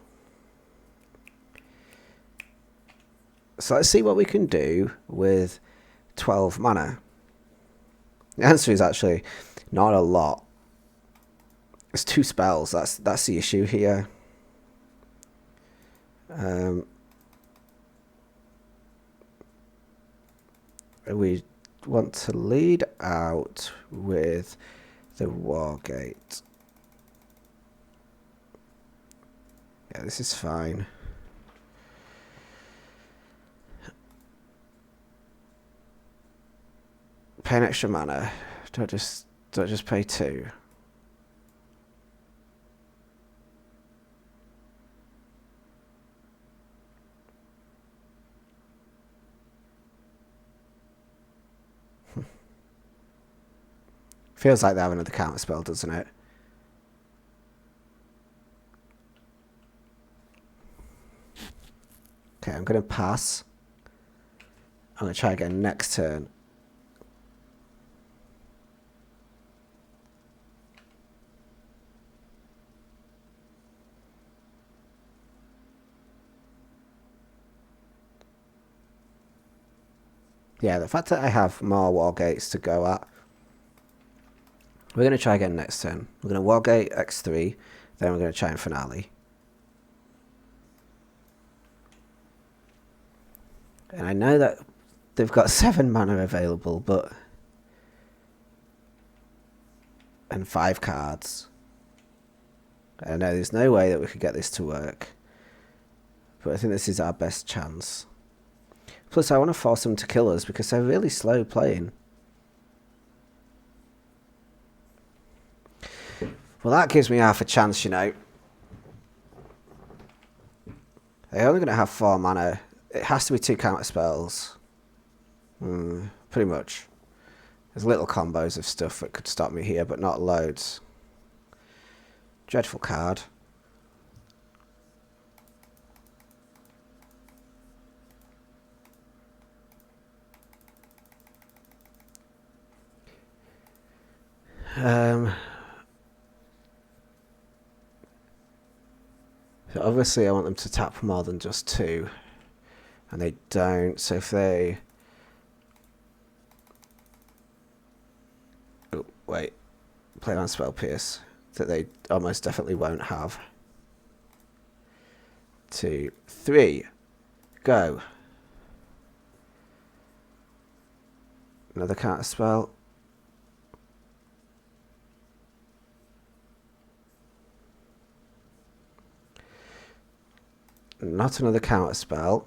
let's see what we can do with 12 mana. The answer is actually not a lot. It's 2 spells. That's the issue here. We want to lead out with the Wargate. Yeah, this is fine. Pay an extra mana. Do I just pay 2? Feels like they have another counter spell, doesn't it? Okay, I'm going to pass. I'm going to try again next turn. Yeah, the fact that I have more war gates to go at. We're going to try again next turn. We're going to war gate x3, then we're going to try and finale. And I know that they've got 7 mana available, but... and 5 cards. I know there's no way that we could get this to work. But I think this is our best chance. Plus, I want to force them to kill us because they're really slow playing. Well, that gives me half a chance, you know. They're only going to have 4 mana. It has to be 2 counter spells. Pretty much. There's little combos of stuff that could stop me here, but not loads. Dreadful card. So obviously I want them to tap more than just 2. And they don't. So if they... oh, wait. Play on Spell Pierce. That they almost definitely won't have. 2, 3. Go. Another counter spell. Not another counter spell.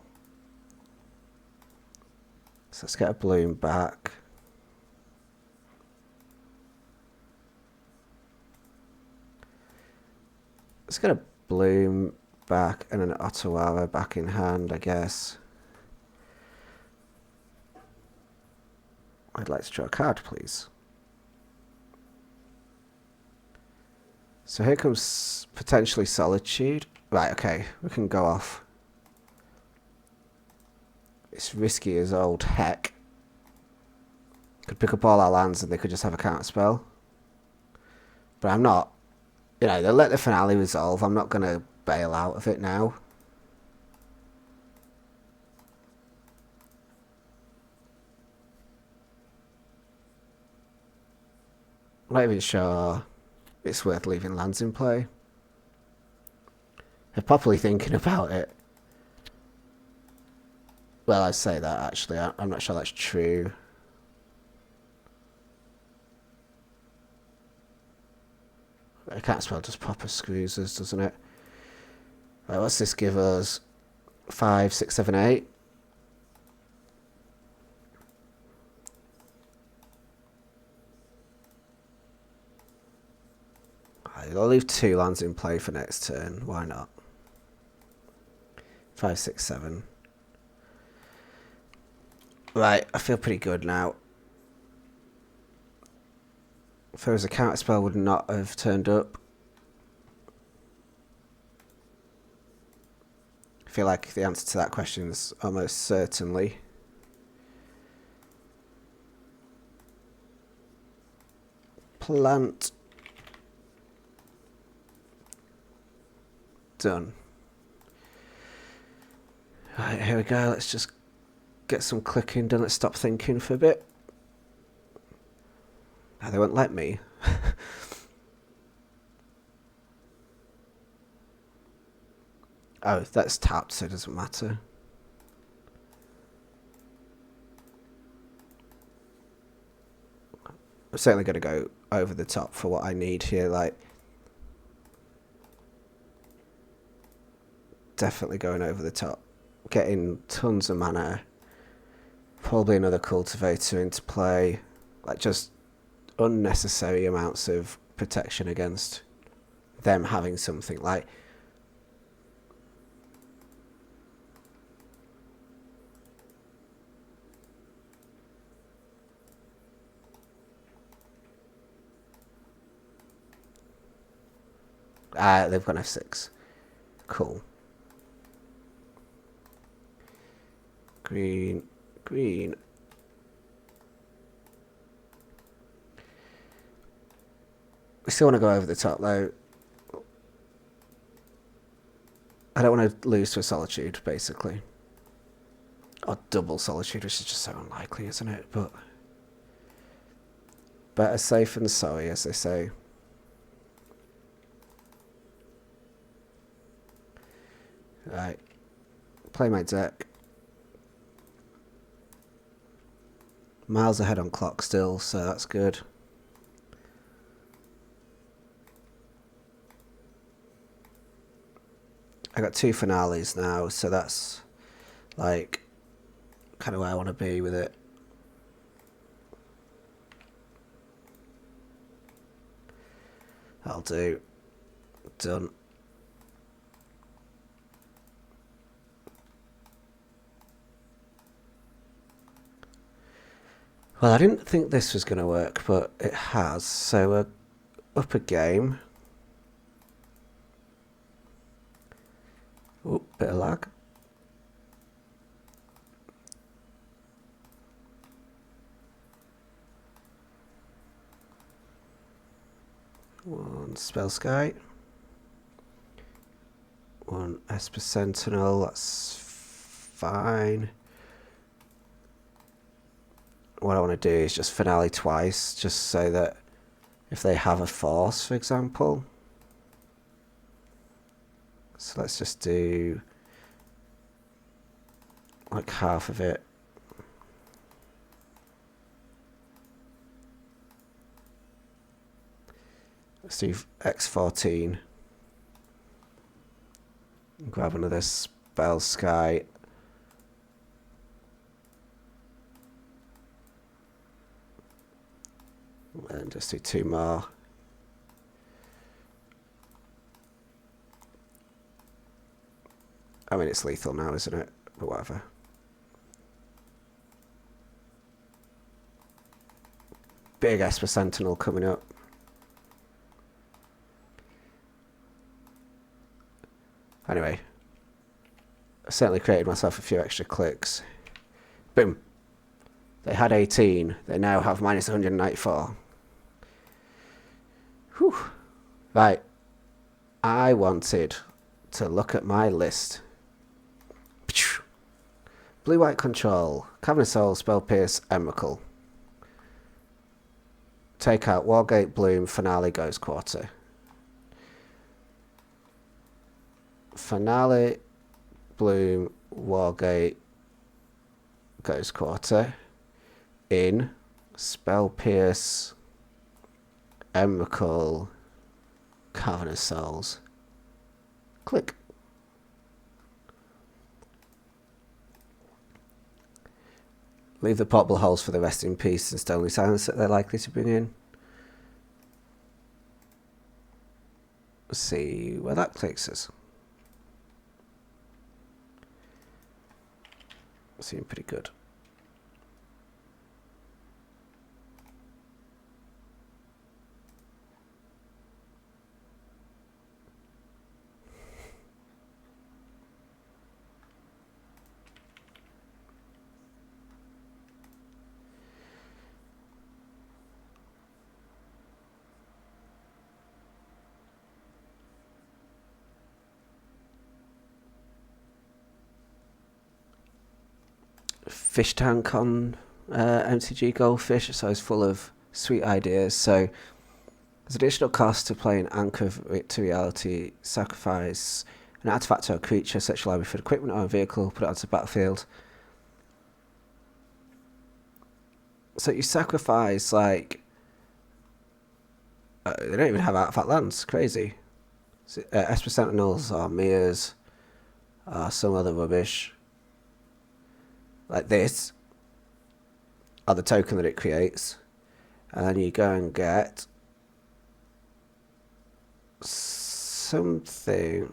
So let's get a bloom back. Let's get a bloom back and an Ottawa back in hand, I guess. I'd like to draw a card, please. So here comes potentially Solitude. Right, okay, we can go off. It's risky as old heck. Could pick up all our lands and they could just have a counter spell. But I'm not. You know, they'll let the finale resolve. I'm not going to bail out of it now. I'm not even sure it's worth leaving lands in play. They're properly thinking about it. Well, I say that actually. I'm not sure that's true. I can't spell just proper screws us, doesn't it? Right, what's this give us? 5, 6, 7, 8. Right, I'll leave 2 lands in play for next turn. Why not? 5, 6, 7. Right, I feel pretty good now. If there was a counter spell, would not have turned up. I feel like the answer to that question is almost certainly. Plant. Done. Right, here we go. Let's just get some clicking done. Let's stop thinking for a bit. Oh, they won't let me. Oh, that's tapped, so it doesn't matter. I'm certainly going to go over the top for what I need here. Like, definitely going over the top. Getting tons of mana. Probably another cultivator into play. Like, just unnecessary amounts of protection against them having something. Like, they've got F6. Cool. Green, green. We still want to go over the top, though. I don't want to lose to a Solitude, basically. Or double Solitude, which is just so unlikely, isn't it? But better safe than sorry, as they say. Right. Play my deck. Miles ahead on clock still, so that's good. I got 2 finales now, so that's like kind of where I want to be with it. That'll do. Done. Well, I didn't think this was going to work, but it has. So we're up a game. Oh, bit of lag. One Spell Sky. One Esper Sentinel, that's fine. What I want to do is just finale twice, just so that if they have a force, for example. So let's just do like half of it. Let's do X14. Grab another Spell Sky. And just do 2 more. I mean, it's lethal now, isn't it? But whatever. Big Esper Sentinel coming up. Anyway, I certainly created myself a few extra clicks. Boom. They had 18. They now have minus 194. Whew. Right. I wanted to look at my list. Blue-white control. Cavern Soul, Spell Pierce, Emrakul. Take out Wargate, Bloom, Finale, Ghost Quarter. Finale, Bloom, Wargate, Ghost Quarter. In Spell Pierce, Emrakul, Cavern of Souls. Click. Leave the portable holes for the rest in peace and stony silence that they're likely to bring in. Let's see where that takes us. Seems pretty good. Fish tank on MTG Goldfish, so it's full of sweet ideas. So there's additional cost to play an Anchor to Reality, sacrifice an artifact or a creature, such library for equipment or a vehicle, put it onto the battlefield. So you sacrifice, like, they don't even have artifact lands, crazy. So, Esper Sentinels or Mirrors or some other rubbish. Like this, or the token that it creates, and then you go and get something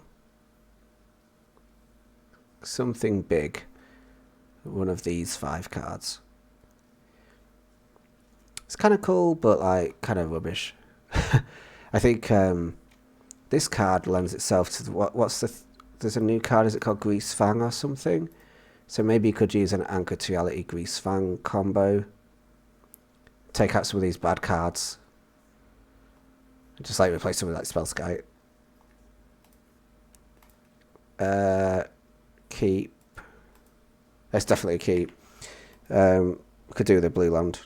big, one of these 5 cards. It's kind of cool, but like kind of rubbish. I think this card lends itself to there's a new card, is it called Grease Fang or something? So maybe you could use an Anchor to Reality Grease Fang combo. Take out some of these bad cards. Just like replace them with like Spell Sky. Keep. That's definitely a keep. We could do the blue land.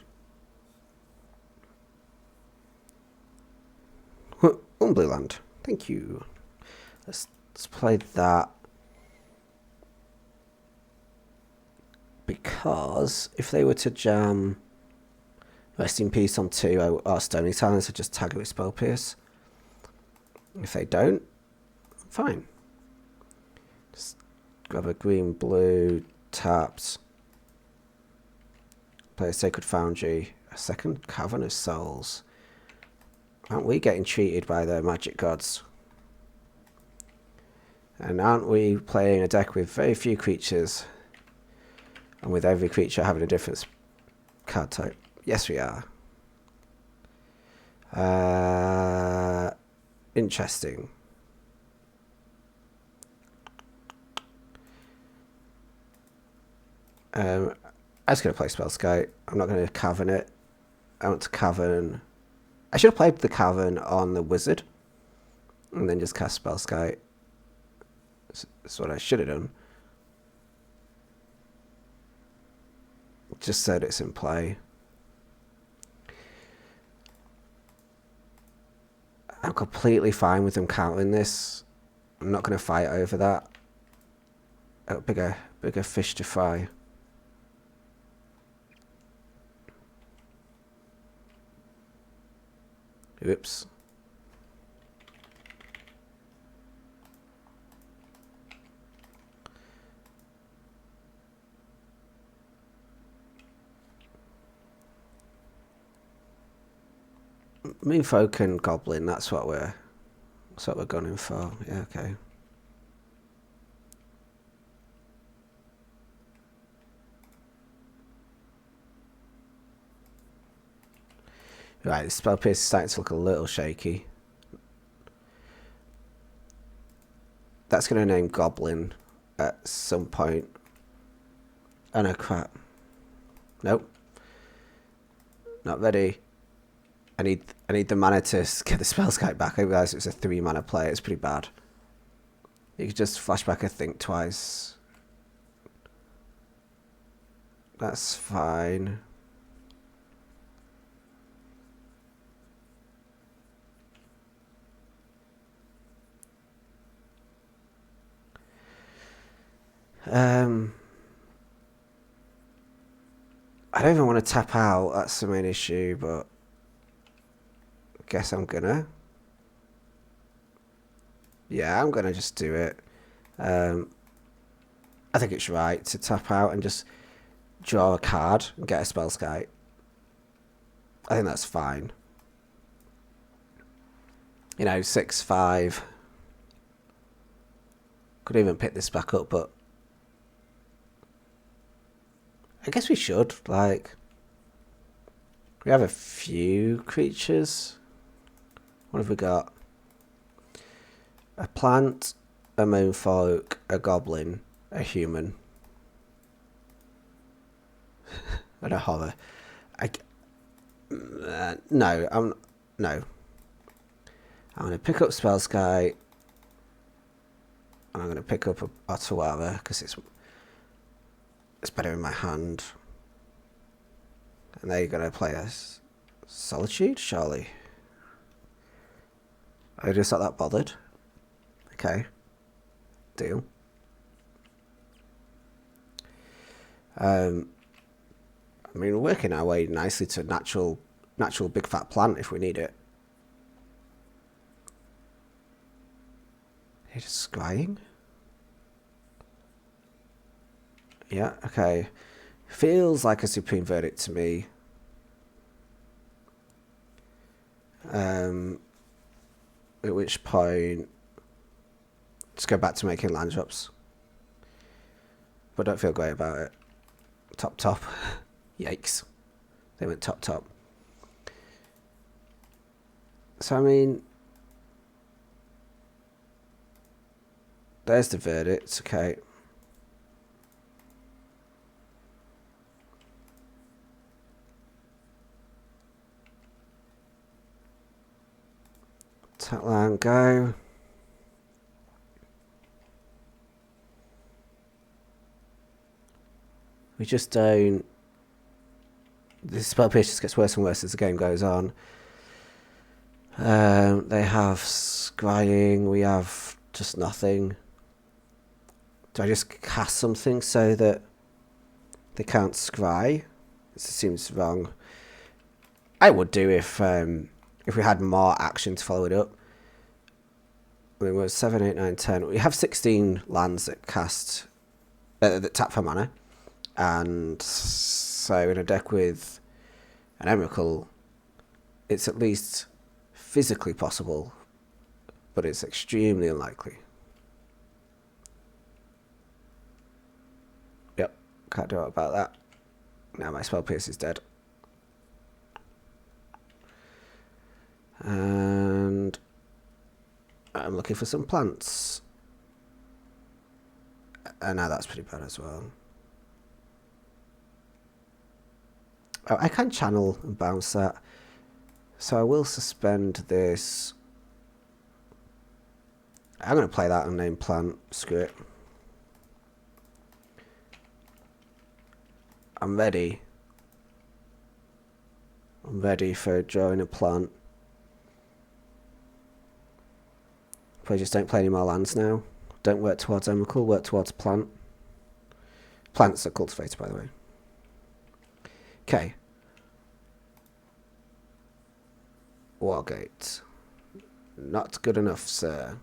Blue land. Thank you. Let's play that. Because if they were to jam Rest in Peace on 2 or Stony Talents, I'd just tag it with Spell Pierce. If they don't, fine. Just grab a green, blue, taps. Play a Sacred Foundry. A second Cavern of Souls. Aren't we getting treated by the magic gods? And aren't we playing a deck with very few creatures? And with every creature having a different card type? Yes, we are. Interesting. I'm just going to play Spell Sky. I'm not going to Cavern it. I want to Cavern. I should have played the Cavern on the Wizard. And then just cast Spell Sky. That's what I should have done. Just so that it's in play. I'm completely fine with them countering this. I'm not going to fight over that. A bigger fish to fry. Oops. Moonfolk and Goblin, that's what we're gunning for. Yeah, okay. Right, the Spell Pierce is starting to look a little shaky. That's going to name Goblin at some point. Oh no, crap. Nope. Not ready. I need the mana to get the Spell Sky back. I realised it's a 3 mana play. It's pretty bad. You could just flashback a Think Twice. That's fine. I don't even want to tap out. That's the main issue, but I guess I'm gonna. Yeah, I'm gonna just do it. I think it's right to tap out and just draw a card and get a Spell Sky. I think that's fine. 6/5. Could even pick this back up, but I guess we should. We have a few creatures. What have we got? A plant, a moonfolk, a goblin, a human, and a horror. No. I'm going to pick up Spell Sky. And I'm going to pick up a Otawara because it's better in my hand. And they're going to play a Solitude, surely. I just not that bothered. Okay. Deal. We're working our way nicely to natural big fat plant if we need it. Are you just scrying? Yeah, okay. Feels like a Supreme Verdict to me. At which point, just go back to making land drops. But don't feel great about it. Top. Yikes. They went top. So, there's the verdict. Okay. Tap land, go. We just don't. The spell pierce just gets worse and worse as the game goes on. They have scrying. We have just nothing. Do I just cast something so that they can't scry? This seems wrong. I would do if we had more action to follow it up. I mean, we're 7, 8, 9, 10. We have 16 lands that cast that tap for mana, and so in a deck with an Emrakul, it's at least physically possible, but it's extremely unlikely. Yep, can't do it about that. Now my spell pierce is dead. And I'm looking for some plants. And now that's pretty bad as well. Oh, I can channel and bounce that. So I will suspend this. I'm going to play that and name plant. Screw it. I'm ready. I'm ready for drawing a plant. Probably just don't play any more lands now. Don't work towards Emrakul, work towards plant. Plants are cultivated, by the way. Okay. Wargate. Not good enough, sir.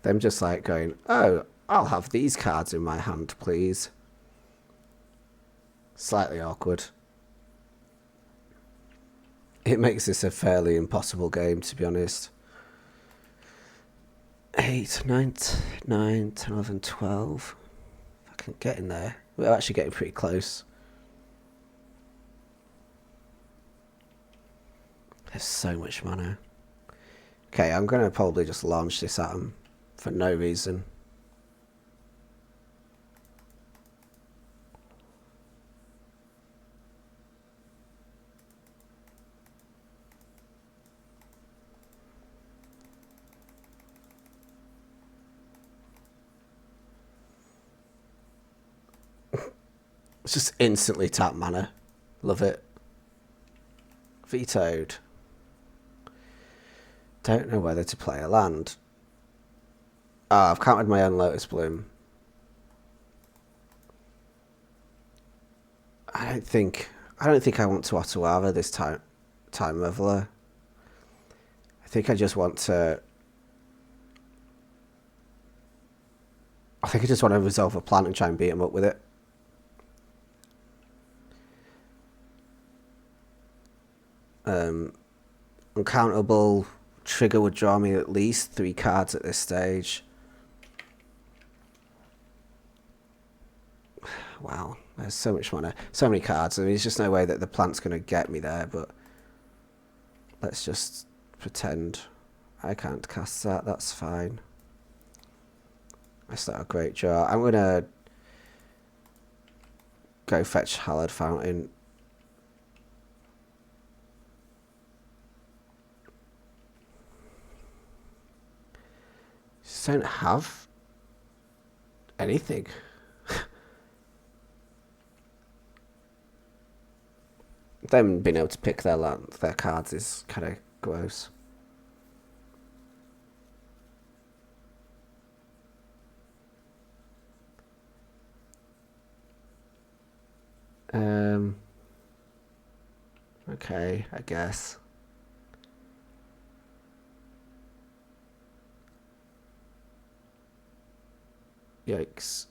Them just like going, oh, I'll have these cards in my hand, please. Slightly awkward. It makes this a fairly impossible game, to be honest. 8, 9, 10, 11, 12. I can get in there. We're actually getting pretty close. There's so much mana. Okay, I'm going to probably just launch this at him for no reason. It's just instantly tap mana. Love it. Vetoed. Don't know whether to play a land. Oh, I've counted my own Lotus Bloom. I don't think I want to Otawara this time Reveler. I think I just want to resolve a plant and try and beat him up with it. Uncountable trigger would draw me at least 3 cards at this stage. Wow, there's so much mana, so many cards. I mean, there's just no way that the plant's going to get me there, but let's just pretend I can't cast that. That's fine. That's not a great draw. I'm going to go fetch Hallowed Fountain. Just don't have anything. Them being able to pick their cards is kind of gross. Okay, I guess. Yikes.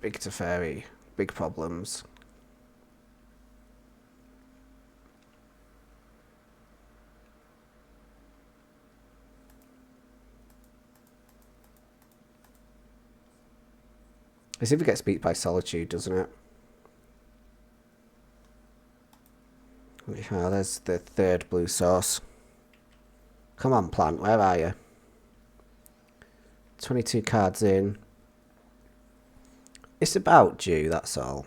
Big Teferi, big problems. As if it gets beat by Solitude, doesn't it? Oh, there's the 3rd blue source. Come on, plant, where are you? 22 cards in. It's about due, that's all.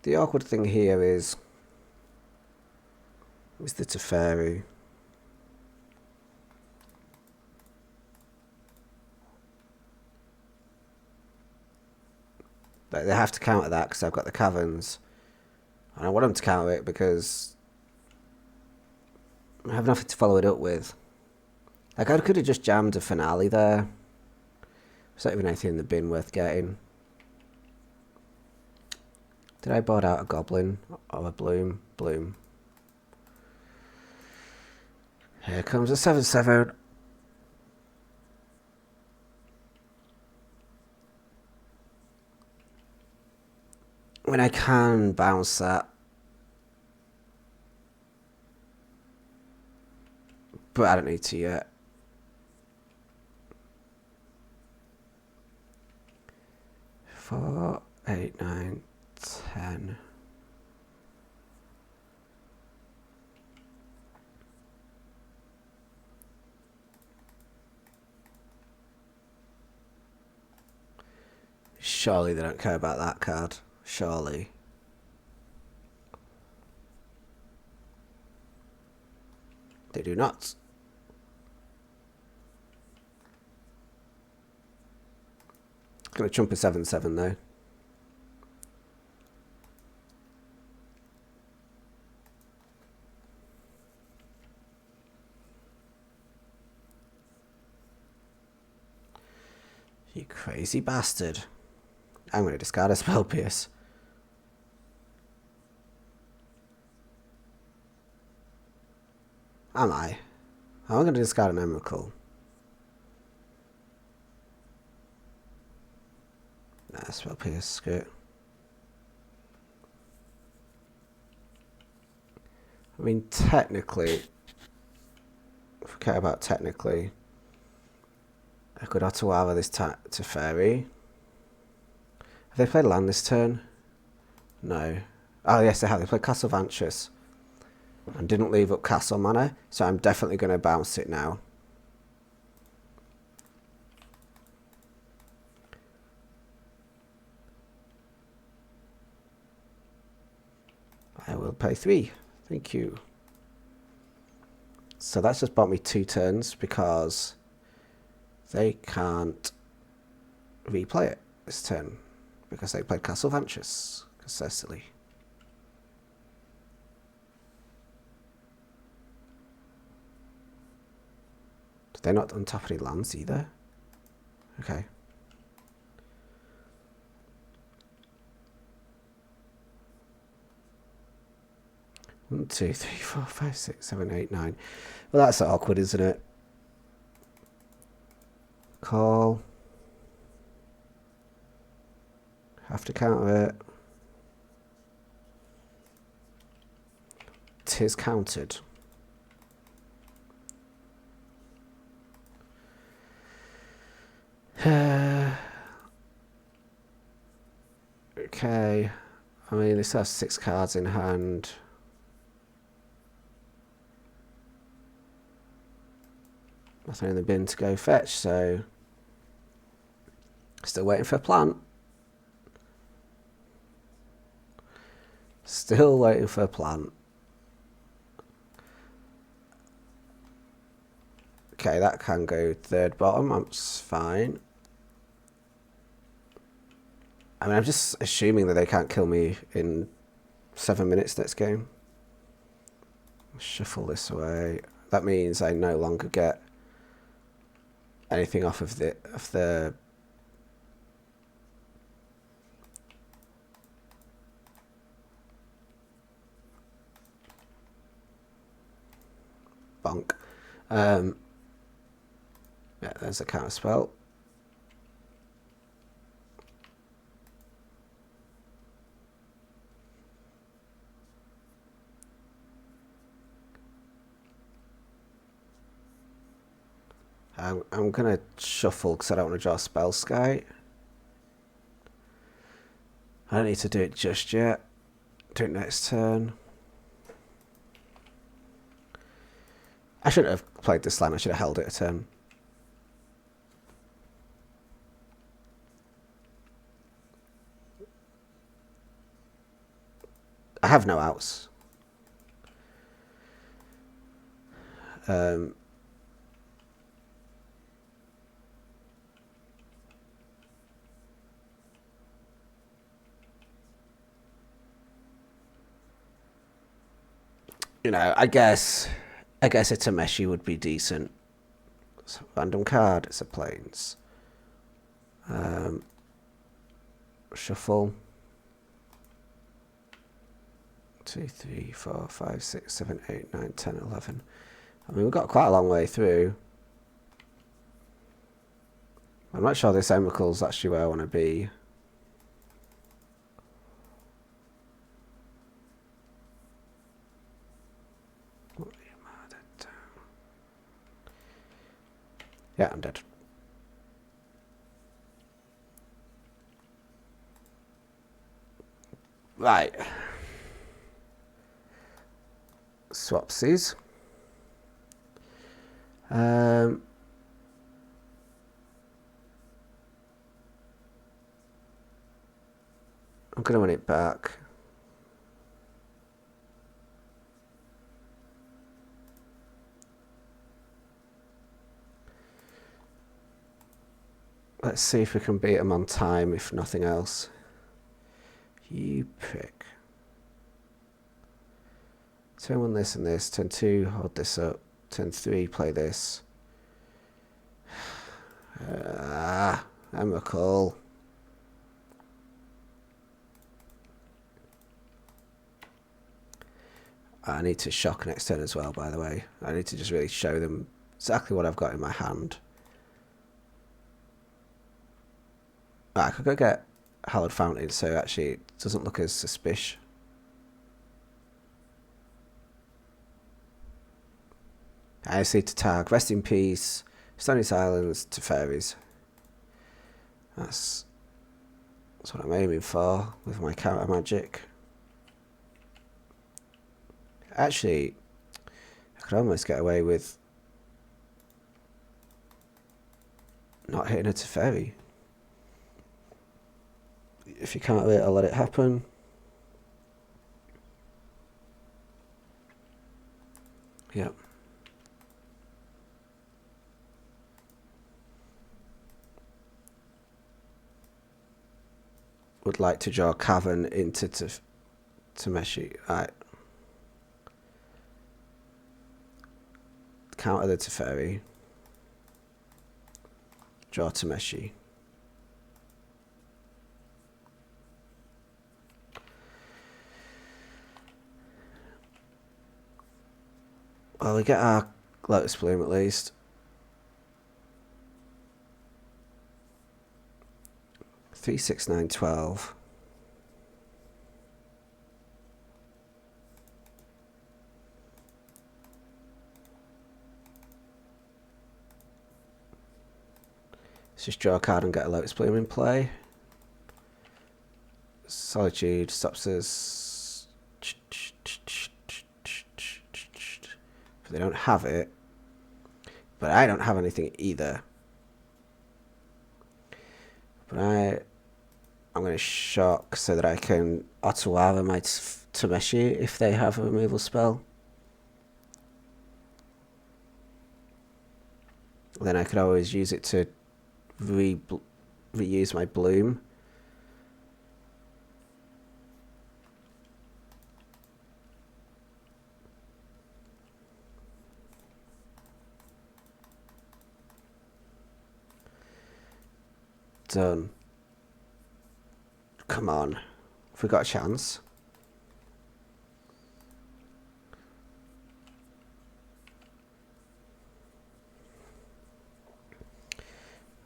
The awkward thing here is the Teferi. But they have to counter that because I've got the caverns. And I want them to counter it because I have nothing to follow it up with. Like, I could have just jammed a finale there. There's not even anything in the bin worth getting. Did I board out a goblin or a bloom? Bloom. Here comes a 7/7. I mean, I can bounce that. But I don't need to yet. Four, 8, 9, 10. Surely they don't care about that card. Surely. They do not. Gonna jump a 7/7 though. You crazy bastard. I'm gonna discard a spell pierce. Am I? I'm gonna discard an Emrakul. Nah, spell pierce, screw it. I mean, technically, if we care about technically, I could Otawara this Teferi. Have they played land this turn? No. Oh, yes, they have. They played Castle Vantress and didn't leave up Castle Mana, so I'm definitely going to bounce it now. I will pay 3. Thank you. So that's just bought me 2 turns because they can't replay it this turn because they played Castle Vantress because they're silly. Did they not untap any lands either? Okay. One, 2, 3, 4, 5, 6, 7, 8, 9. Well, that's awkward, isn't it? Call. Have to counter it. Tis countered. Okay. I mean, this has 6 cards in hand. Nothing in the bin to go fetch, so still waiting for a plant. Still waiting for a plant. Okay, that can go 3rd bottom. That's fine. I mean, I'm just assuming that they can't kill me in 7 minutes next game. Shuffle this away. That means I no longer get anything off of the bonk. Yeah, there's a counter spell. I'm gonna shuffle because I don't want to draw Spell Sky. I don't need to do it just yet. Do it next turn. I shouldn't have played this land. I should have held it a turn. have no outs. You know, I guess a Tameshi would be decent. It's a random card. It's a plains. Shuffle. 2, 3, 4, 5, 6, 7, 8, 9, 10, 11. I mean, we've got quite a long way through. I'm not sure this Emrakul's actually where I want to be. Yeah, I'm dead. Right. Swapsies. I'm going to win it back. Let's see if we can beat him on time, if nothing else. You prick. Turn 1 this and this. Turn 2 hold this up. Turn 3 play this. Emrakul. I need to shock next turn as well, by the way. I need to just really show them exactly what I've got in my hand. Right, I could go get Hallowed Fountain, so actually it doesn't look as suspicious. I just need to tag Rest in Peace, Stony Silence, to Fairies. That's what I'm aiming for with my counter magic. Actually, I could almost get away with not hitting a Teferi. If you can't wait, I'll let it happen. Yep. Would like to draw Cavern into Tameshi. Right. Counter the Teferi. Draw Tameshi. Well, we get our Lotus Bloom at least. 3, 6, 9, 12. Let's just draw a card and get a Lotus Bloom in play. Solitude stops us. They don't have it, but I don't have anything either. But I'm going to shock so that I can Otawara my Tameshi if they have a removal spell. Then I could always use it to reuse my Bloom. Done. Come on. Have we got a chance?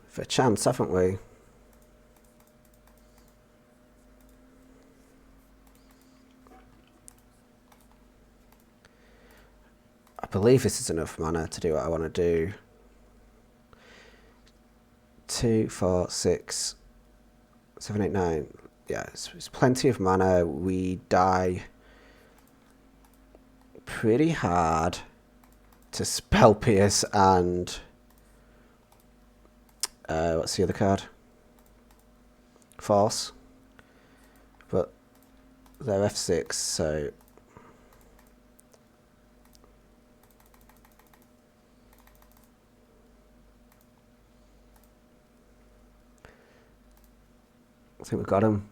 For a chance, haven't we? I believe this is enough mana to do what I want to do. 2, 4, 6, 7, 8, 9. Yeah, it's plenty of mana. We die pretty hard to Spell Pierce and what's the other card? Force. But they're F6, so I think we got him.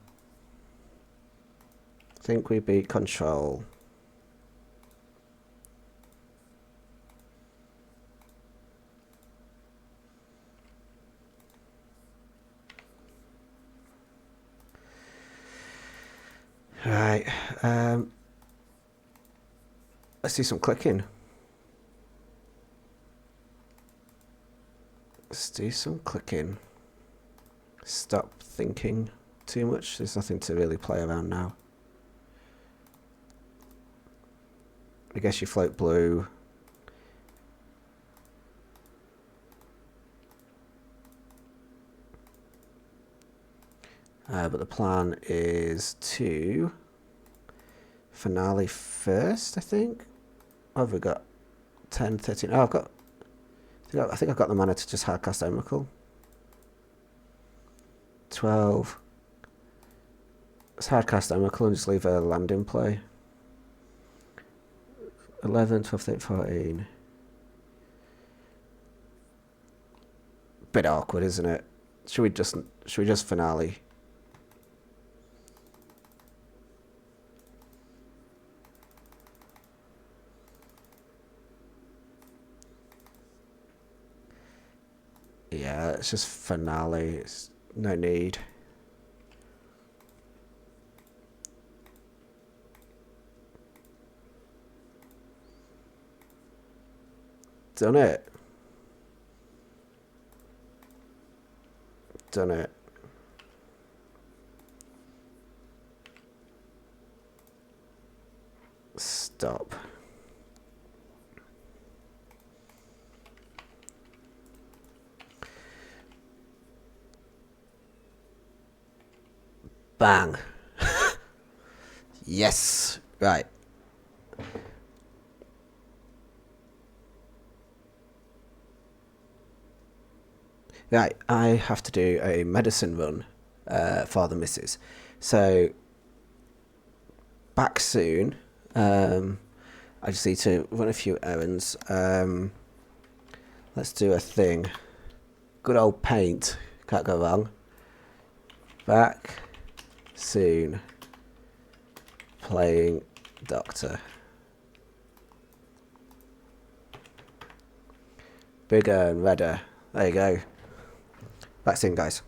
I think we beat control. Right. Let's do some clicking. Let's do some clicking. Stop thinking too much. There's nothing to really play around now. I guess you float blue. But the plan is to finale first, I think. What have we got? 10, 13. Oh, I think I've got the mana to just hardcast Emrakul. 12. Let's hardcast Emrakul and just leave a land in play. 11, 12, 13, 14. Bit awkward, isn't it? Should we just finale? Yeah, it's just finale. It's no need. Done it. Done it. Stop. Bang. Yes. Right. Right. I have to do a medicine run for the missus. So, back soon. I just need to run a few errands. Let's do a thing. Good old paint. Can't go wrong. Back soon. Playing Doctor. Bigger and redder. There you go. Back soon, guys.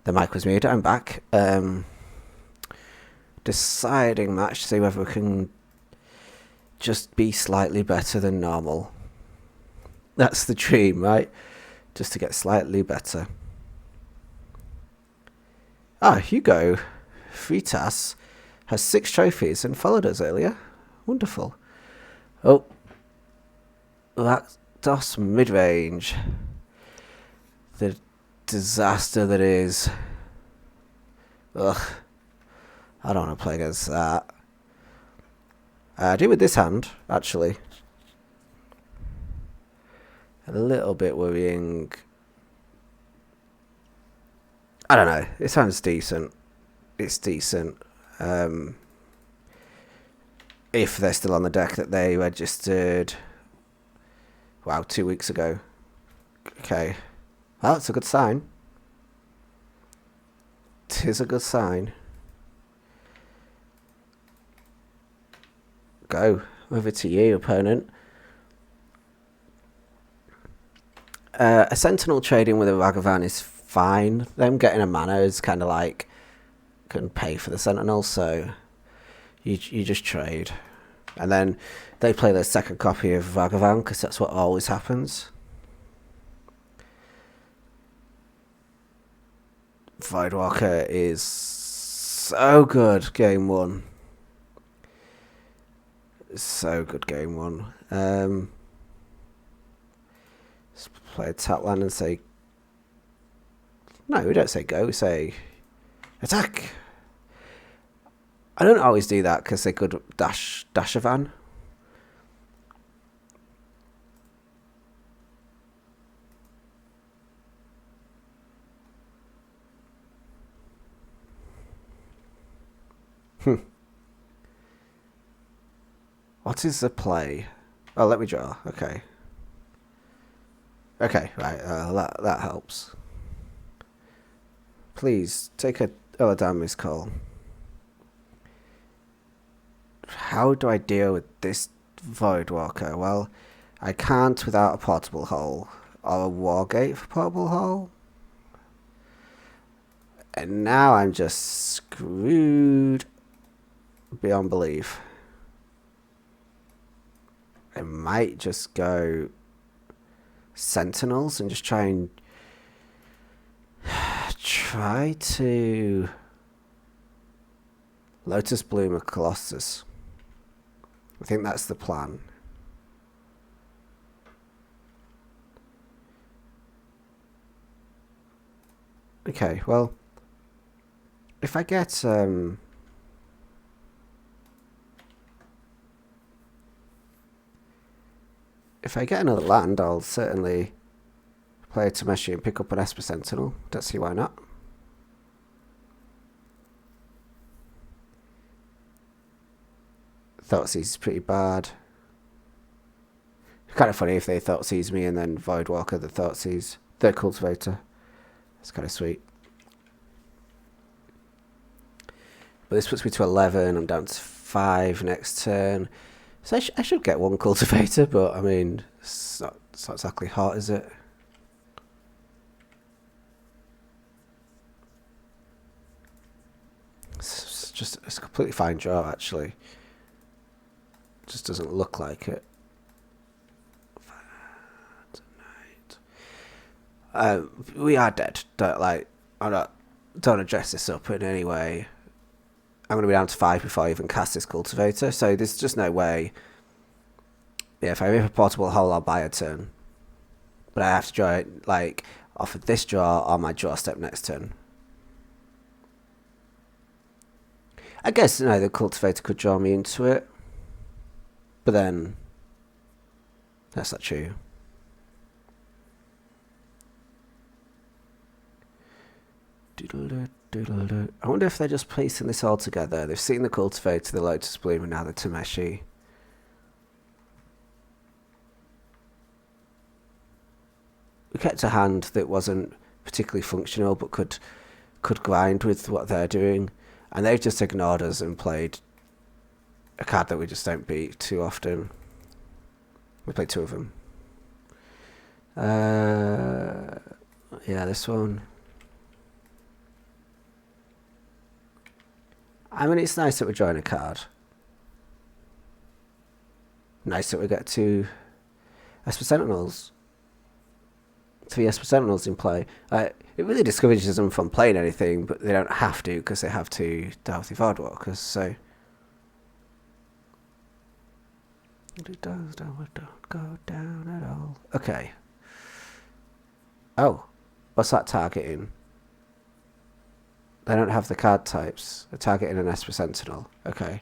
The mic was muted. I'm back. Deciding match to see whether we can just be slightly better than normal. That's the dream, right? Just to get slightly better. Hugo Fritas has 6 trophies and followed us earlier. Wonderful. Oh, that's mid-range. The disaster that is. Ugh. I don't want to play against that. I do with this hand, actually. A little bit worrying. I don't know. It sounds decent. It's decent. If they're still on the deck that they registered, 2 weeks ago. Okay. Well, that's a good sign. It is a good sign. Go. Over to you, opponent. A Sentinel trading with a Ragavan is fine. Them getting a mana is kind of like can pay for the Sentinel, so you just trade. And then they play their second copy of Ragavan because that's what always happens. Voidwalker is so good game 1. So good game 1. Let's play a tap land and say... No, we don't say go, we say attack. I don't always do that because they could dash a van. What is the play? Oh, let me draw. Okay. Okay, right. That helps. Please take a Damn call. How do I deal with this Voidwalker? Well, I can't without a portable hole or a Wargate for portable hole. And now I'm just screwed beyond belief. I might just go Sentinels and just try to Lotus Bloom a Colossus. I think that's the plan. Okay, well, if I get another land, I'll certainly play a Tameshi and pick up an Esper Sentinel. Don't see why not. Thoughtseize is pretty bad. Kind of funny if they Thoughtseize me and then Voidwalker the Thoughtseize, the Cultivator. It's kind of sweet. But this puts me to 11. I'm down to 5 next turn. So I should get 1 Cultivator, but I mean, it's not exactly hot, is it? It's a completely fine draw, actually. Just doesn't look like it. We are dead. Don't address this up in any way. I'm going to be down to 5 before I even cast this Cultivator. So there's just no way. Yeah, if I rip a portable hole, I'll buy a turn. But I have to draw it like off of this draw or my draw step next turn. I guess the Cultivator could draw me into it. But then that's not true. I wonder if they're just placing this all together. They've seen the Cultivator, the Lotus Bloom, and now the Tameshi. We kept a hand that wasn't particularly functional, but could grind with what they're doing, and they've just ignored us and played a card that we just don't beat too often. We played 2 of them. Yeah, this one. I mean, it's nice that we're drawing a card. Nice that we get two Esper Sentinels. 3 Esper Sentinels in play. It really discourages them from playing anything, but they don't have to because they have 2 Doughty Voidwalkers, so... It does, don't go down at all. Okay. Oh, what's that targeting? They don't have the card types. They're targeting an Esper Sentinel. Okay.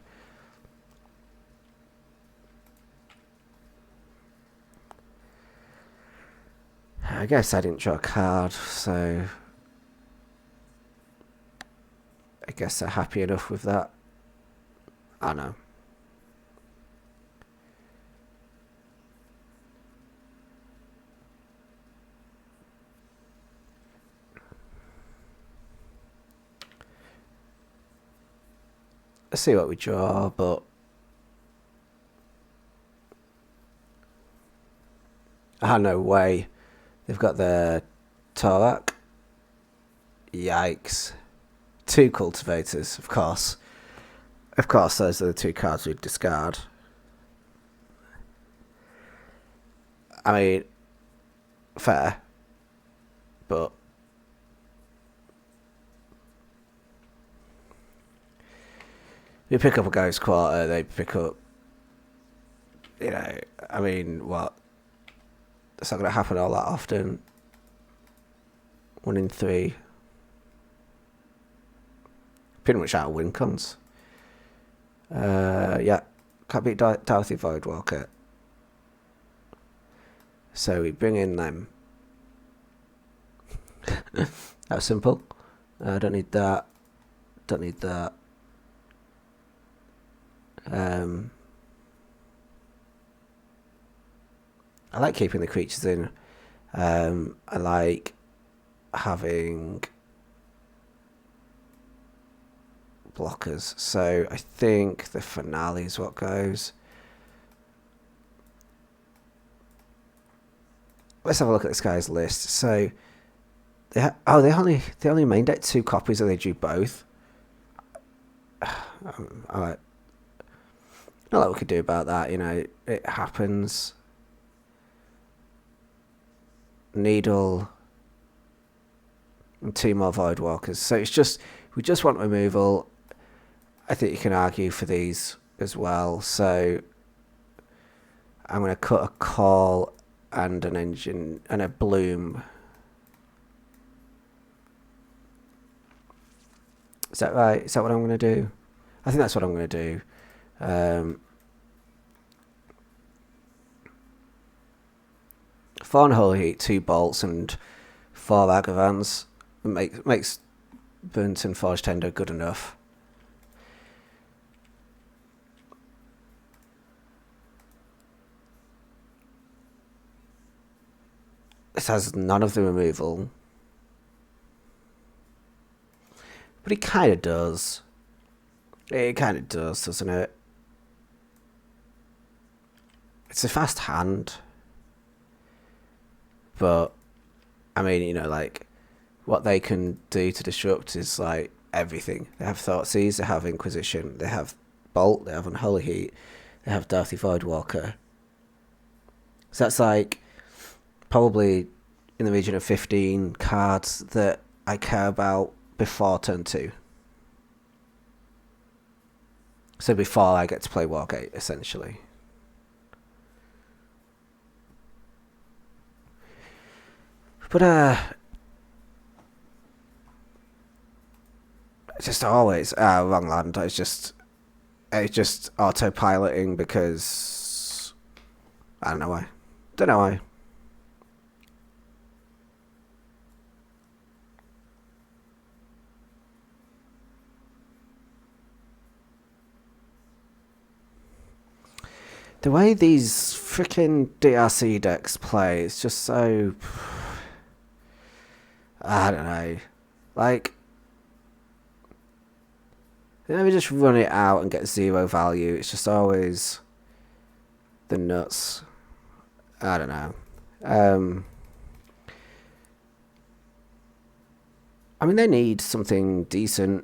I guess I didn't draw a card, so... I guess they're happy enough with that. I know. Let's see what we draw, but... no way. They've got the Torak. Yikes. 2 Cultivators, of course. Of course, those are the 2 cards we'd discard. I mean, fair. But... you pick up a Ghost Quarter, they pick up... You know, I mean, what? It's not going to happen all that often. 1 in 3. Pretty much out of win cons. Yeah. Can't beat Doughty Voidwalker. So we bring in them. That was simple. I don't need that. Don't need that. I like keeping the creatures in. I like having blockers. So I think the finale is what goes. Let's have a look at this guy's list. So they only main deck 2 copies, and they do both. Alright. Not a lot we could do about that, you know. It happens. Needle and 2 more Voidwalkers. So it's just, we just want removal. I think you can argue for these as well. So I'm going to cut a Call and an Engine and a Bloom. Is that right? Is that what I'm going to do? I think that's what I'm going to do. Four Unholy Heat, 2 Bolts, and 4 Agavans. Makes Burnt and Forge Tender good enough. This has none of the removal. But it kind of does. It kind of does, doesn't it? It's a fast hand. But, I mean, you know, like, what they can do to disrupt is, like, everything. They have Thoughtseize, they have Inquisition, they have Bolt, they have Unholy Heat, they have Doughty Voidwalker. So that's, like, probably in the region of 15 cards that I care about before turn 2. So before I get to play Wargate, essentially. But, just always, wrong land. It's just autopiloting because I don't know why. Don't know why. The way these freaking DRC decks play, it's just so... I don't know. Like, they never just run it out and get 0 value. It's just always the nuts. I don't know. I mean, they need something decent.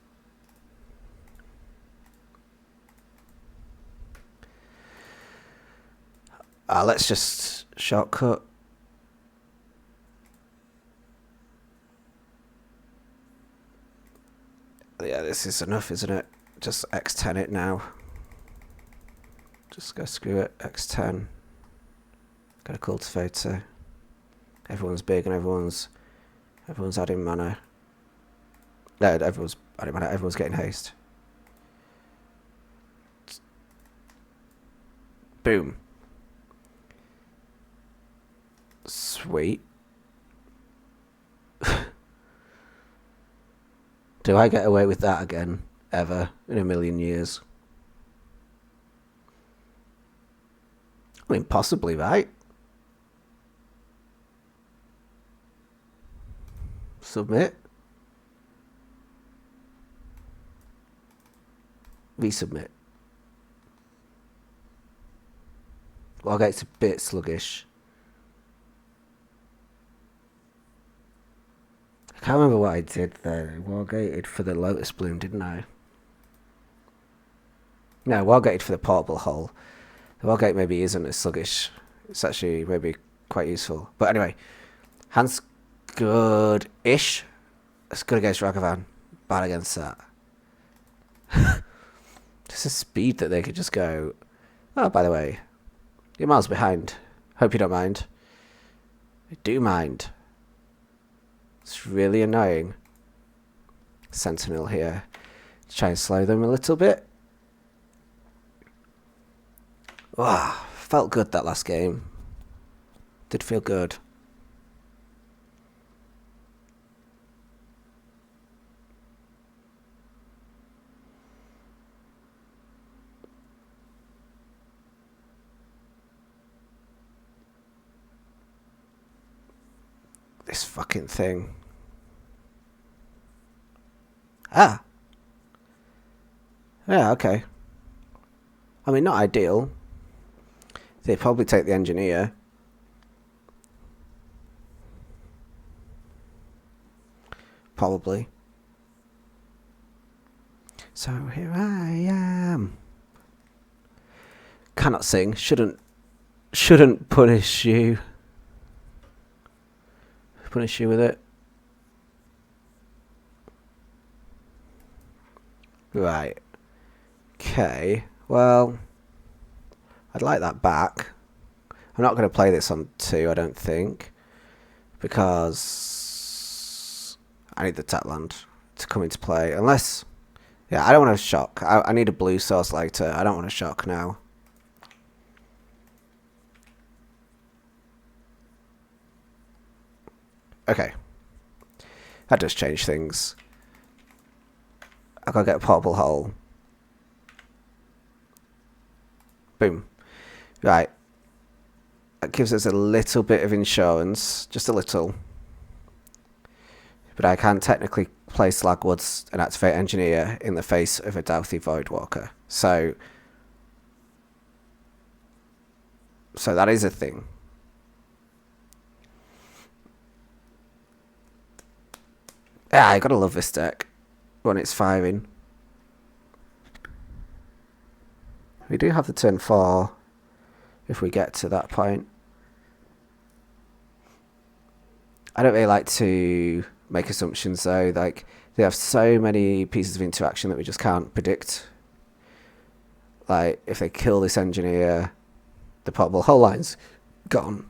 Let's just shortcut. Yeah, this is enough, isn't it? Just X10 it now. Just go screw it. X10. Got a cultivator. Everyone's big and everyone's adding mana. No, everyone's adding mana. Everyone's getting haste. Boom. Sweet. Do I get away with that again? Ever? In a million years? I mean, possibly, right? Submit. Resubmit. Wargate's a bit sluggish. I can't remember what I did there. I Wargated for the Lotus Bloom, didn't I? No, Wargated for the portable hull. The Wargate maybe isn't as sluggish. It's actually maybe quite useful. But anyway, Hans good-ish. It's good against Ragavan. Bad against that. Just the speed that they could just go, oh, by the way, you're miles behind. Hope you don't mind. I do mind. It's really annoying. Sentinel here. Try and slow them a little bit. Wow, felt good that last game. Did feel good. This fucking thing. Ah. Yeah, okay. I mean, not ideal. They probably take the engineer. Probably. So here I am. Cannot sing. Shouldn't punish you. Punish you with it. Right. Okay. Well, I'd like that back. I'm not going to play this on 2, I don't think, because I need the tap land to come into play. Unless, yeah, I don't want to shock. I need a blue source later. I don't want to shock now. Okay. That does change things. I gotta get a portable hole. Boom. Right. That gives us a little bit of insurance. Just a little. But I can technically play Slagwoods and activate Engineer in the face of a Doughty Voidwalker. So that is a thing. Yeah, I gotta love this deck when it's firing. We do have the turn 4 if we get to that point. I don't really like to make assumptions though. Like, they have so many pieces of interaction that we just can't predict. Like, if they kill this engineer, the portable hull line's gone.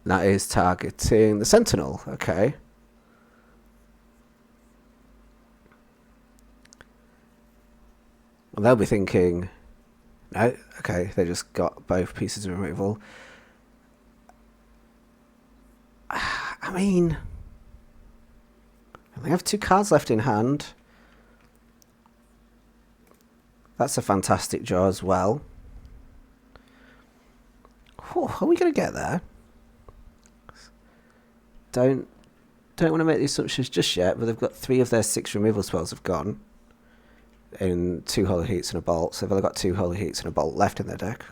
That is targeting the Sentinel. Okay. Well, they'll be thinking, no, okay, they just got both pieces of removal. I mean, they have 2 cards left in hand. That's a fantastic draw as well. Whew, are we going to get there? Don't want to make the assumptions just yet, but they've got 3 of their 6 removal spells have gone. In 2 Holy Heats and a Bolt, so they've only got 2 Holy Heats and a Bolt left in their deck,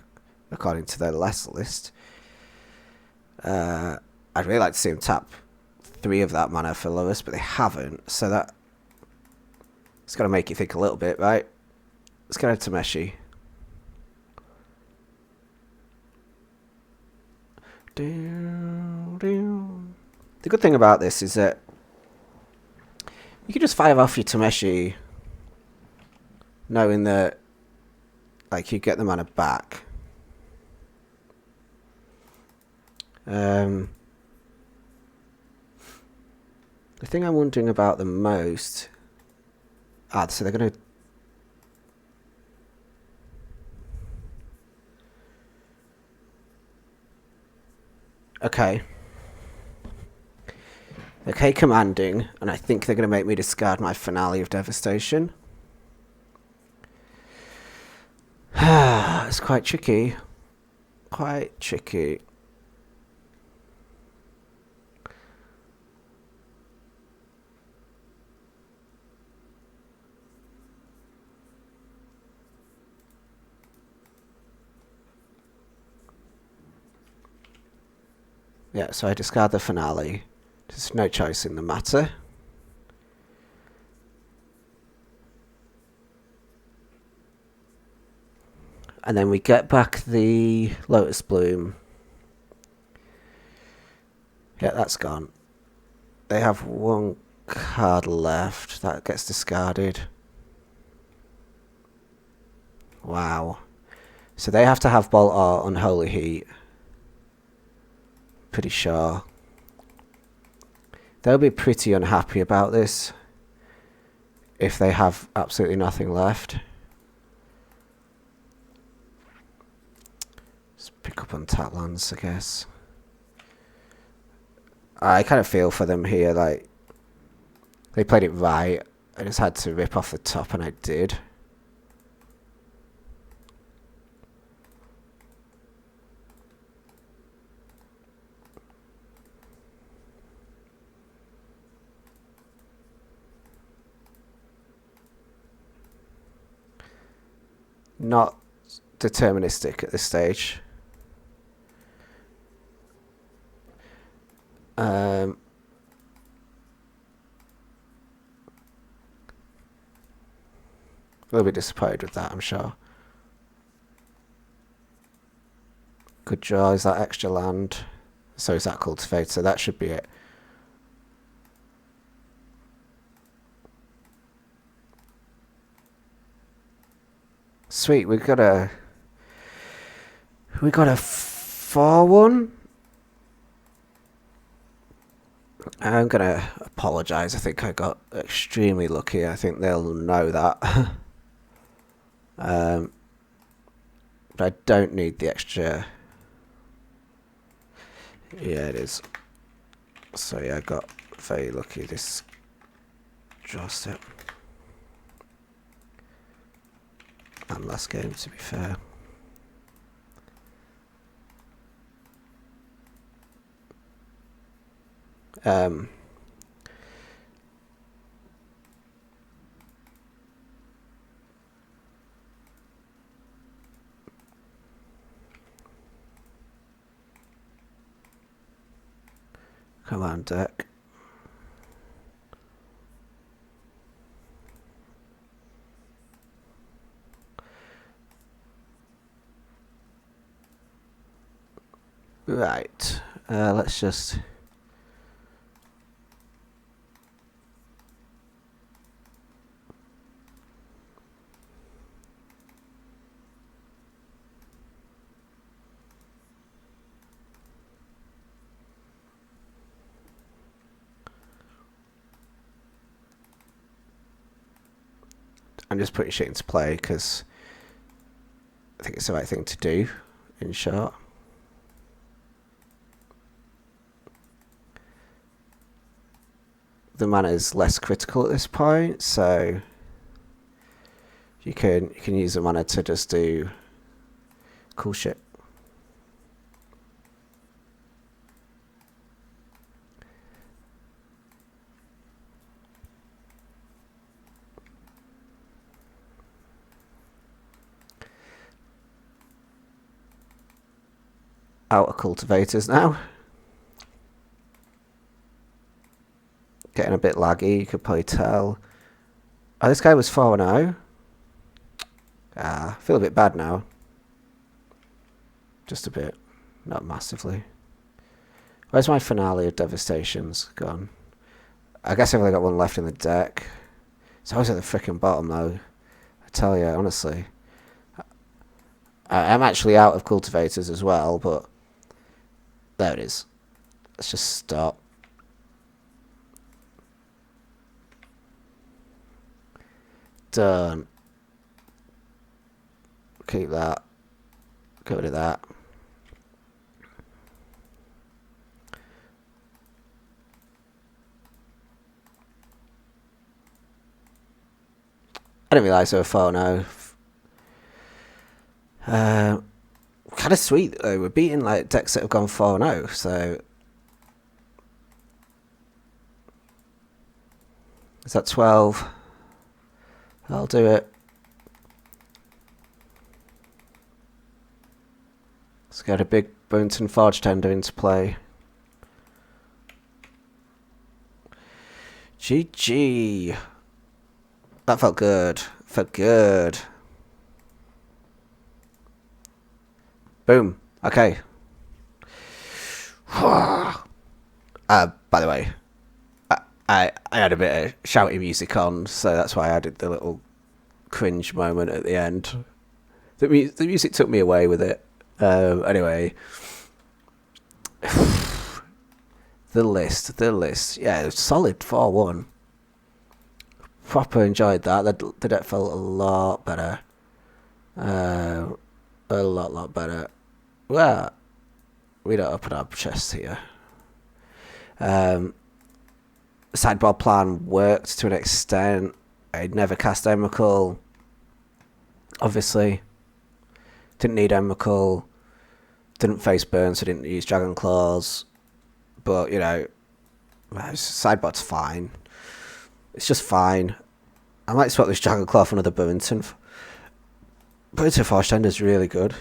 according to their less list. I'd really like to see them tap 3 of that mana for Lewis, but they haven't, so that it's got to make you think a little bit, right? Let's go to Tameshi. The good thing about this is that you can just fire off your Tameshi knowing that like you get the mana back. The thing I'm wondering about the most... so they're going to... Okay. Okay, commanding, and I think they're going to make me discard my Finale of Devastation. It's quite tricky. Quite tricky. Yeah, so I discard the Finale. There's no choice in the matter. And then we get back the Lotus Bloom. Yeah, that's gone. They have one card left. That gets discarded. Wow. So they have to have Bolt or Unholy Heat. Pretty sure. They'll be pretty unhappy about this if they have absolutely nothing left. Just pick up on tap lands, I guess. I kind of feel for them here, like they played it right. I just had to rip off the top and I did. Not deterministic at this stage. A little bit disappointed with that, I'm sure. Good draw. Is that extra land? So is that Cultivator? That should be it. Sweet, we got a 4-1. I'm gonna apologise. I think I got extremely lucky. I think they'll know that. But I don't need the extra. Yeah, it is. So yeah, I got very lucky this draw step. And last game, to be fair. Come on, deck. Right, let's just... I'm just putting shit into play because I think it's the right thing to do, in short. The mana is less critical at this point, so you can use the mana to just do cool shit. Out of cultivators now. Getting a bit laggy, you could probably tell. Oh, this guy was 4-0. I feel a bit bad now. Just a bit. Not massively. Where's my finale of Devastations gone? I guess I've only got one left in the deck. It's always at the freaking bottom though. I tell you, honestly. I'm actually out of cultivators as well, but there it is. Let's just stop. Done. Keep that. Get rid of that. I didn't realise they were 4-0. Kind of sweet though. We're beating like decks that have gone 4-0, so is that 12? I'll do it. Let's get a big Boonton Forge Tender into play. GG. That felt good. Felt good. Boom. Okay. By the way, I had a bit of shouty music on, so that's why I added the little cringe moment at the end. The music took me away with it. Anyway. The list. Yeah, solid 4-1. Proper enjoyed that. The deck felt a lot better. A lot better. Well, we don't open our chests here. Sideboard plan worked to an extent. I'd never cast Emrakul. Obviously. Didn't need Emrakul. Didn't face burn, so didn't use Dragon Claws. But, you know, sideboard's fine. It's just fine. I might swap this Dragon Claw for another Burrington. Burrington Forge Tender is really good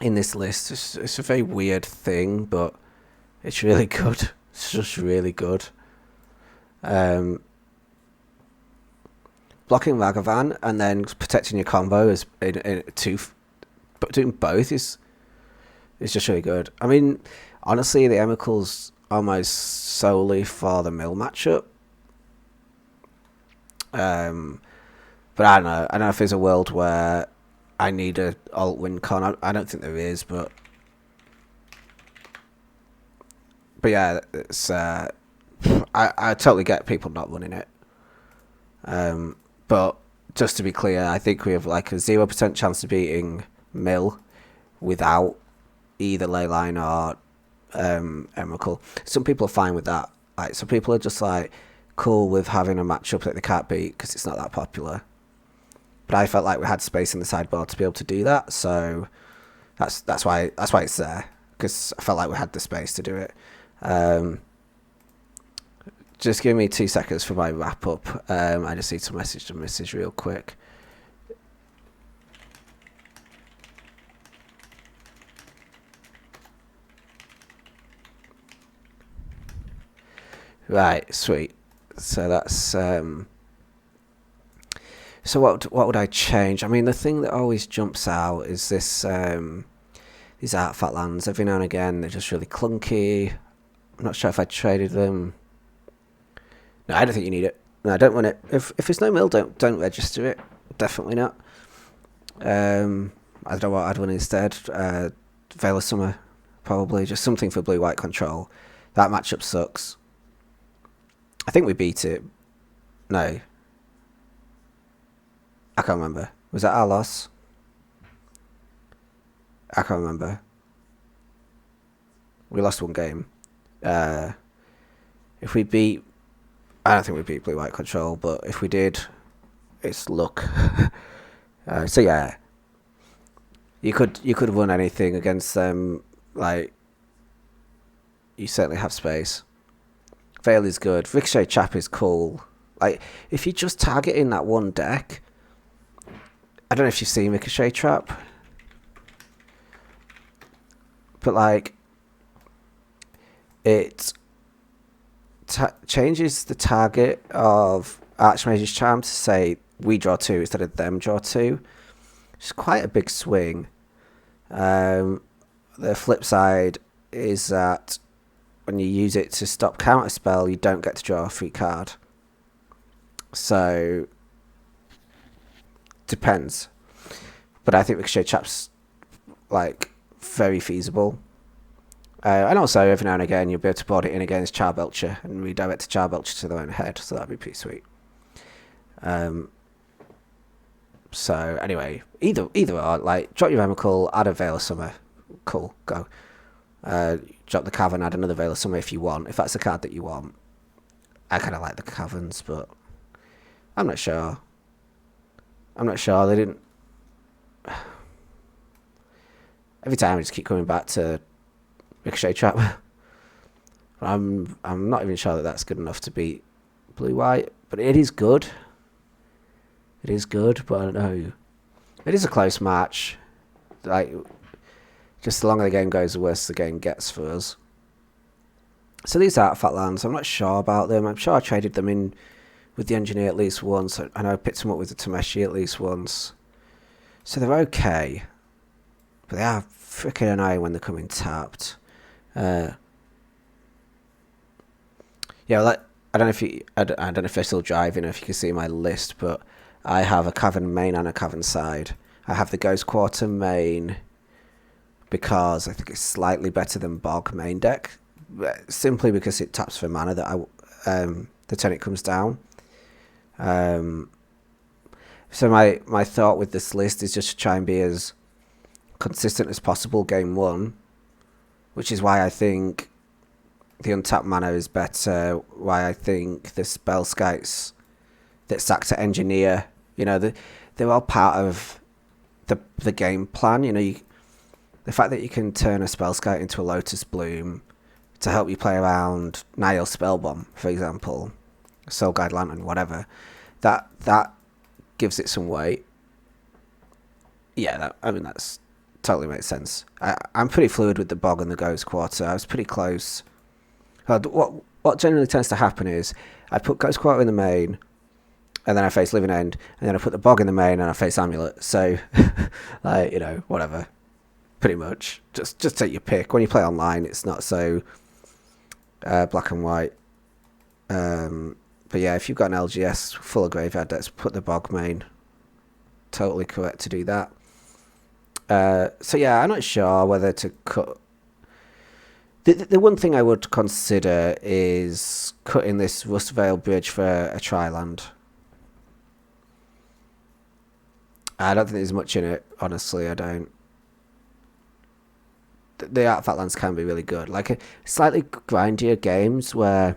in this list. It's a very weird thing, but it's really good. It's just really good. Blocking Ragavan and then protecting your combo is but doing both is just really good. I mean, honestly, the Emrakul's almost solely for the mill matchup. But I don't know. I don't know if there's a world where I need a alt win con. I don't think there is, but yeah, it's I totally get people not running it. But just to be clear, I think we have like a 0% chance of beating mill without either Leyline or Emrakul. Some people are fine with that. Like some people are just like cool with having a matchup that they can't beat because it's not that popular. But I felt like we had space in the sideboard to be able to do that, so that's why it's there, because I felt like we had the space to do it. Just give me 2 seconds for my wrap up. I just need to message the missus real quick. Right, sweet. So that's so what would I change? I mean, the thing that always jumps out is this these artifact lands. Every now and again they're just really clunky. I'm not sure if I traded them. No, I don't think you need it. No, I don't want it. If it's no mill, don't register it. Definitely not. I don't know what I'd want instead. Veil of Summer, probably. Just something for blue-white control. That matchup sucks. I think we beat it. No. I can't remember. Was that our loss? I can't remember. We lost one game. If we beat... I don't think we beat blue-white control, but if we did, it's luck. So yeah. You could have won anything against them. Like, you certainly have space. Veil is good. Ricochet Trap is cool. Like, if you just target in that one deck... I don't know if you've seen Ricochet Trap. But, like... It... changes the target of Archmage's Charm to say we draw 2 instead of them draw 2. It's quite a big swing. The flip side, is that when you use it to stop counter spell, you don't get to draw a free card. So depends. But I think Ricochet Trap's like very feasible. And also every now and again you'll be able to board it in against Charbelcher and redirect Charbelcher to their own head, so that'd be pretty sweet. So anyway, either or, like drop your Emrakul, add a Veil of Summer, cool, go. Drop the Cavern, add another Veil of Summer if you want, if that's the card that you want. I kind of like the Caverns, but I'm not sure. They didn't. Every time I just keep coming back to Ricochet Trap. I'm not even sure that that's good enough to beat Blue-White, but it is good. It is good, but I don't know. It is a close match. Like, just the longer the game goes, the worse the game gets for us. So these artifact lands, I'm not sure about them. I'm sure I traded them in with the Engineer at least once. I know I picked them up with the Tameshi at least once. So they're okay. But they are freaking annoying when they're coming tapped. Yeah, like, I don't know if they're still driving or if you can see my list, but I have a Cavern main and a Cavern side. I have the Ghost Quarter main because I think it's slightly better than Bog main deck, simply because it taps for mana that the turn it comes down. So my thought with this list is just to try and be as consistent as possible game one, which is why I think the untapped mana is better, why I think the spell skites that sack to Engineer, you know, they're all part of the game plan. You know, the fact that you can turn a spell skite into a Lotus Bloom to help you play around Nile Spellbomb, for example, Soul Guide Lantern, whatever, that gives it some weight. Yeah, that's totally makes sense. I'm pretty fluid with the Bog and the Ghost Quarter. I was pretty close. What generally tends to happen is I put Ghost Quarter in the main, and then I face Living End, and then I put the Bog in the main, and I face Amulet. So, like, you know, whatever. Pretty much. Just take your pick. When you play online, it's not so black and white. But yeah, if you've got an LGS full of graveyard decks, put the Bog main. Totally correct to do that. So yeah, I'm not sure whether to cut. The one thing I would consider is cutting this Rustvale Bridge for a Tri-land. I don't think there's much in it, honestly. I don't. The artifact lands can be really good. Like a slightly grindier games where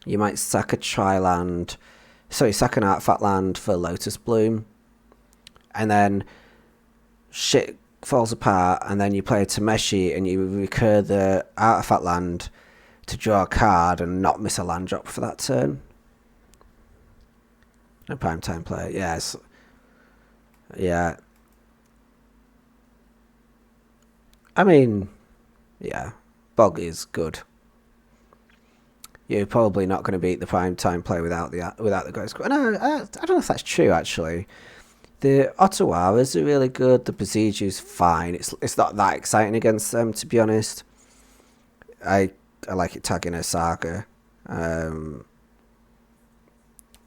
you might sack a Tri-land, sack an artifact land for Lotus Bloom, and then shit falls apart, and then you play a Tameshi and you recur the artifact land to draw a card and not miss a land drop for that turn. No prime time play. Yes. Yeah. I mean, yeah, Bog is good. You're probably not going to beat the prime time play without the Ghost Quarter. No, I don't know if that's true actually. The Ottawaras are really good. The Besieged's fine. It's not that exciting against them, to be honest. I like it tagging a Saga. Or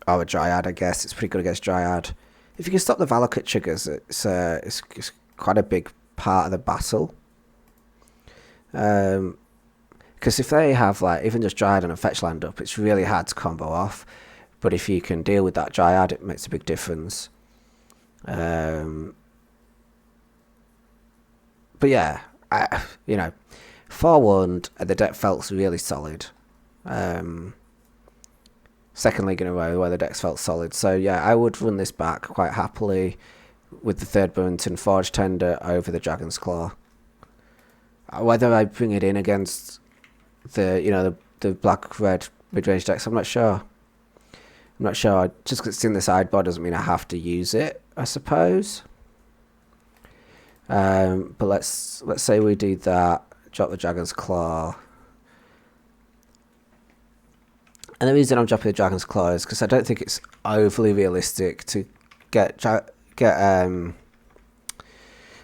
a Dryad, I guess. It's pretty good against Dryad. If you can stop the Valakut triggers, it's quite a big part of the battle. Because if they have, like, even just Dryad and a fetch land up, it's really hard to combo off. But if you can deal with that Dryad, it makes a big difference. But yeah, you know, forewarned, the deck felt really solid. Second league in a row where the decks felt solid. So yeah, I would run this back quite happily with the third Burrington Forge Tender over the Dragon's Claw. Whether I bring it in against the black-red mid-range decks, I'm not sure. Just because it's in the sideboard doesn't mean I have to use it, I suppose. But let's say we do that. Drop the Dragon's Claw. And the reason I'm dropping the Dragon's Claw is because I don't think it's overly realistic to get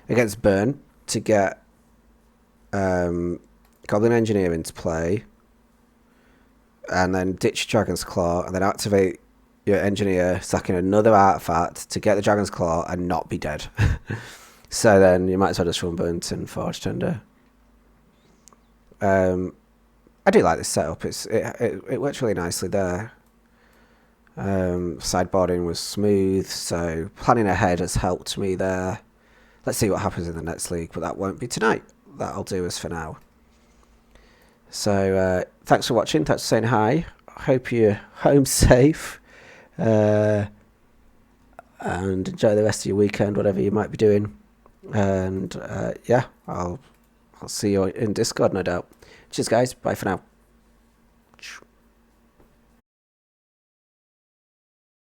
against Burn to get Goblin Engineer into play, and then ditch Dragon's Claw, and then activate your Engineer, sacking another artifact to get the Dragon's Claw and not be dead. So then you might as well just run Burnt and Forged Tender. I do like this setup. It works really nicely there. Sideboarding was smooth, so planning ahead has helped me there. Let's see what happens in the next league, but that won't be tonight. That'll do us for now. So thanks for watching. Thanks for saying hi. Hope you're home safe. And enjoy the rest of your weekend, whatever you might be doing. And yeah, I'll see you in Discord, no doubt. Cheers, guys. Bye for now.